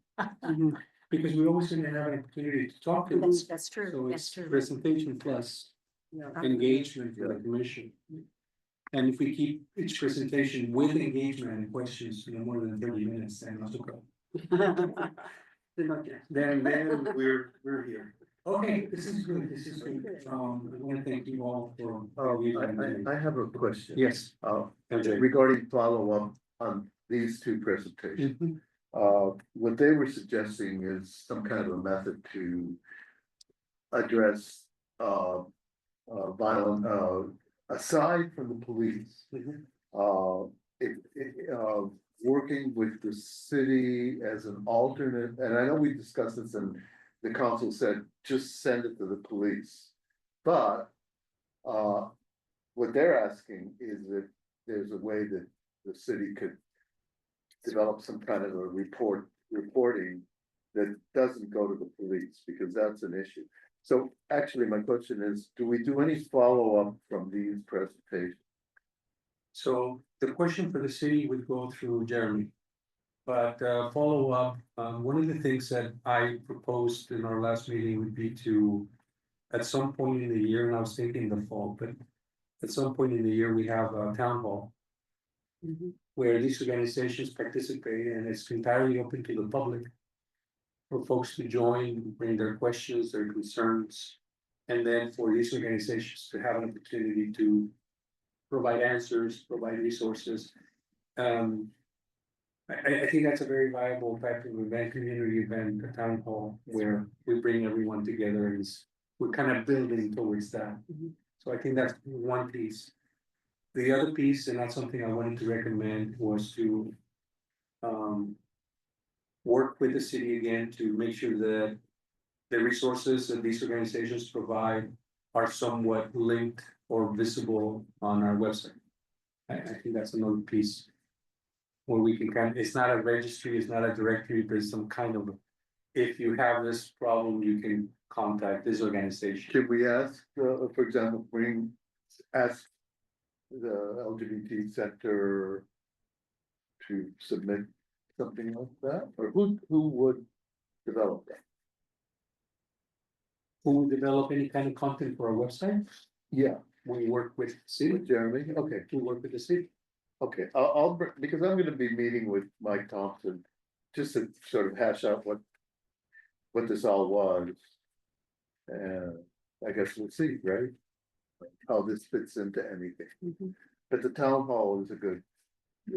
Because we're always gonna have an opportunity to talk to them. That's true, So that's it's true. presentation plus engagement for the commission. And if we keep each presentation with engagement and questions, more than 30 minutes, then that's okay. Then we're here. Okay, this is good, this is good. I wanna thank you all for. I have a question. Yes. MJ. Regarding follow-up on these two presentations. Mhm. What they were suggesting is some kind of a method to address, violent, aside from the police. Working with the city as an alternate, and I know we discussed this and the council said, just send it to the police. But, what they're asking is that there's a way that the city could develop some kind of a reporting that doesn't go to the police, because that's an issue. So actually, my question is, do we do any follow-up from these presentations? So the question for the city would go through Jeremy. But follow up, one of the things that I proposed in our last meeting would be to. At some point in the year, and I was thinking the fall, but at some point in the year, we have a town hall. Where these organizations participate, and it's entirely open to the public. For folks to join, bring their questions, their concerns. And then for these organizations to have an opportunity to provide answers, provide resources. I think that's a very viable type of event, community event, a town hall, where we bring everyone together and we're kind of building towards that. So I think that's one piece. The other piece, and that's something I wanted to recommend, was to work with the city again to make sure that the resources that these organizations provide are somewhat linked or visible on our website. I think that's another piece. Where we can it's not a registry, it's not a directory, but it's some kind of, if you have this problem, you can contact this organization. Should we ask, for example, ask the LGBT Center to submit something like that, or who would develop that? Who will develop any kind of content for our website? Yeah, We work with city, with Jeremy, okay. we work with the city. Okay, I'll, because I'm gonna be meeting with Mike Thompson, just to sort of hash out what this all was. And I guess we'll see, right? How this fits into anything. But the town hall is a good,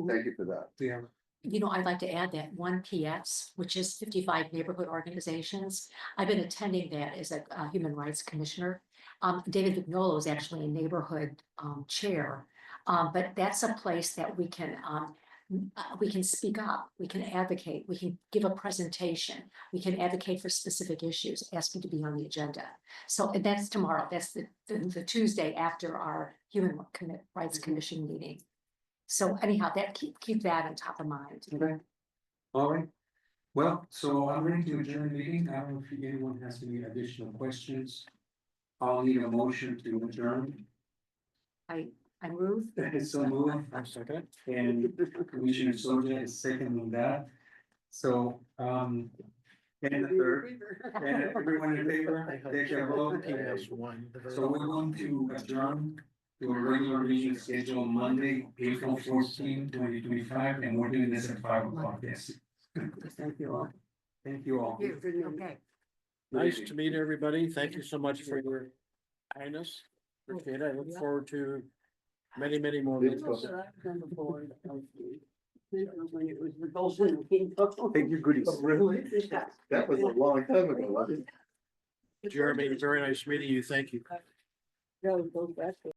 thank you for that. Yeah. I'd like to add that one PS, which is 55 neighborhood organizations. I've been attending that as a human rights commissioner. David Vignolo is actually a neighborhood chair. But that's a place that we can speak up, we can advocate, we can give a presentation, we can advocate for specific issues, asking to be on the agenda. So and that's tomorrow, that's the Tuesday after our Human Rights Commission meeting. So anyhow, that keep that on top of mind. Okay. All right. Well, so I'm ready to adjourn the meeting. I don't know if anyone has any additional questions. I'll need a motion to adjourn. I move. So move. I'm second. And Commissioner Soja is seconding that. So, and the third, and everyone in favor, take a vote. PS1. So we're going to adjourn to a regular meeting scheduled Monday, April 14, 2025, and we're doing this at 5 o'clock, yes. Thank you all. Thank you all. Okay. Nice to meet everybody. Thank you so much for your kindness. Appreciate it. I look forward to many more. Thank meetings. When it was the Golden Kingdom. Take your goodies. Really? That was a long time ago, wasn't it? Jeremy, very nice meeting you. Thank you. Yeah, it goes back to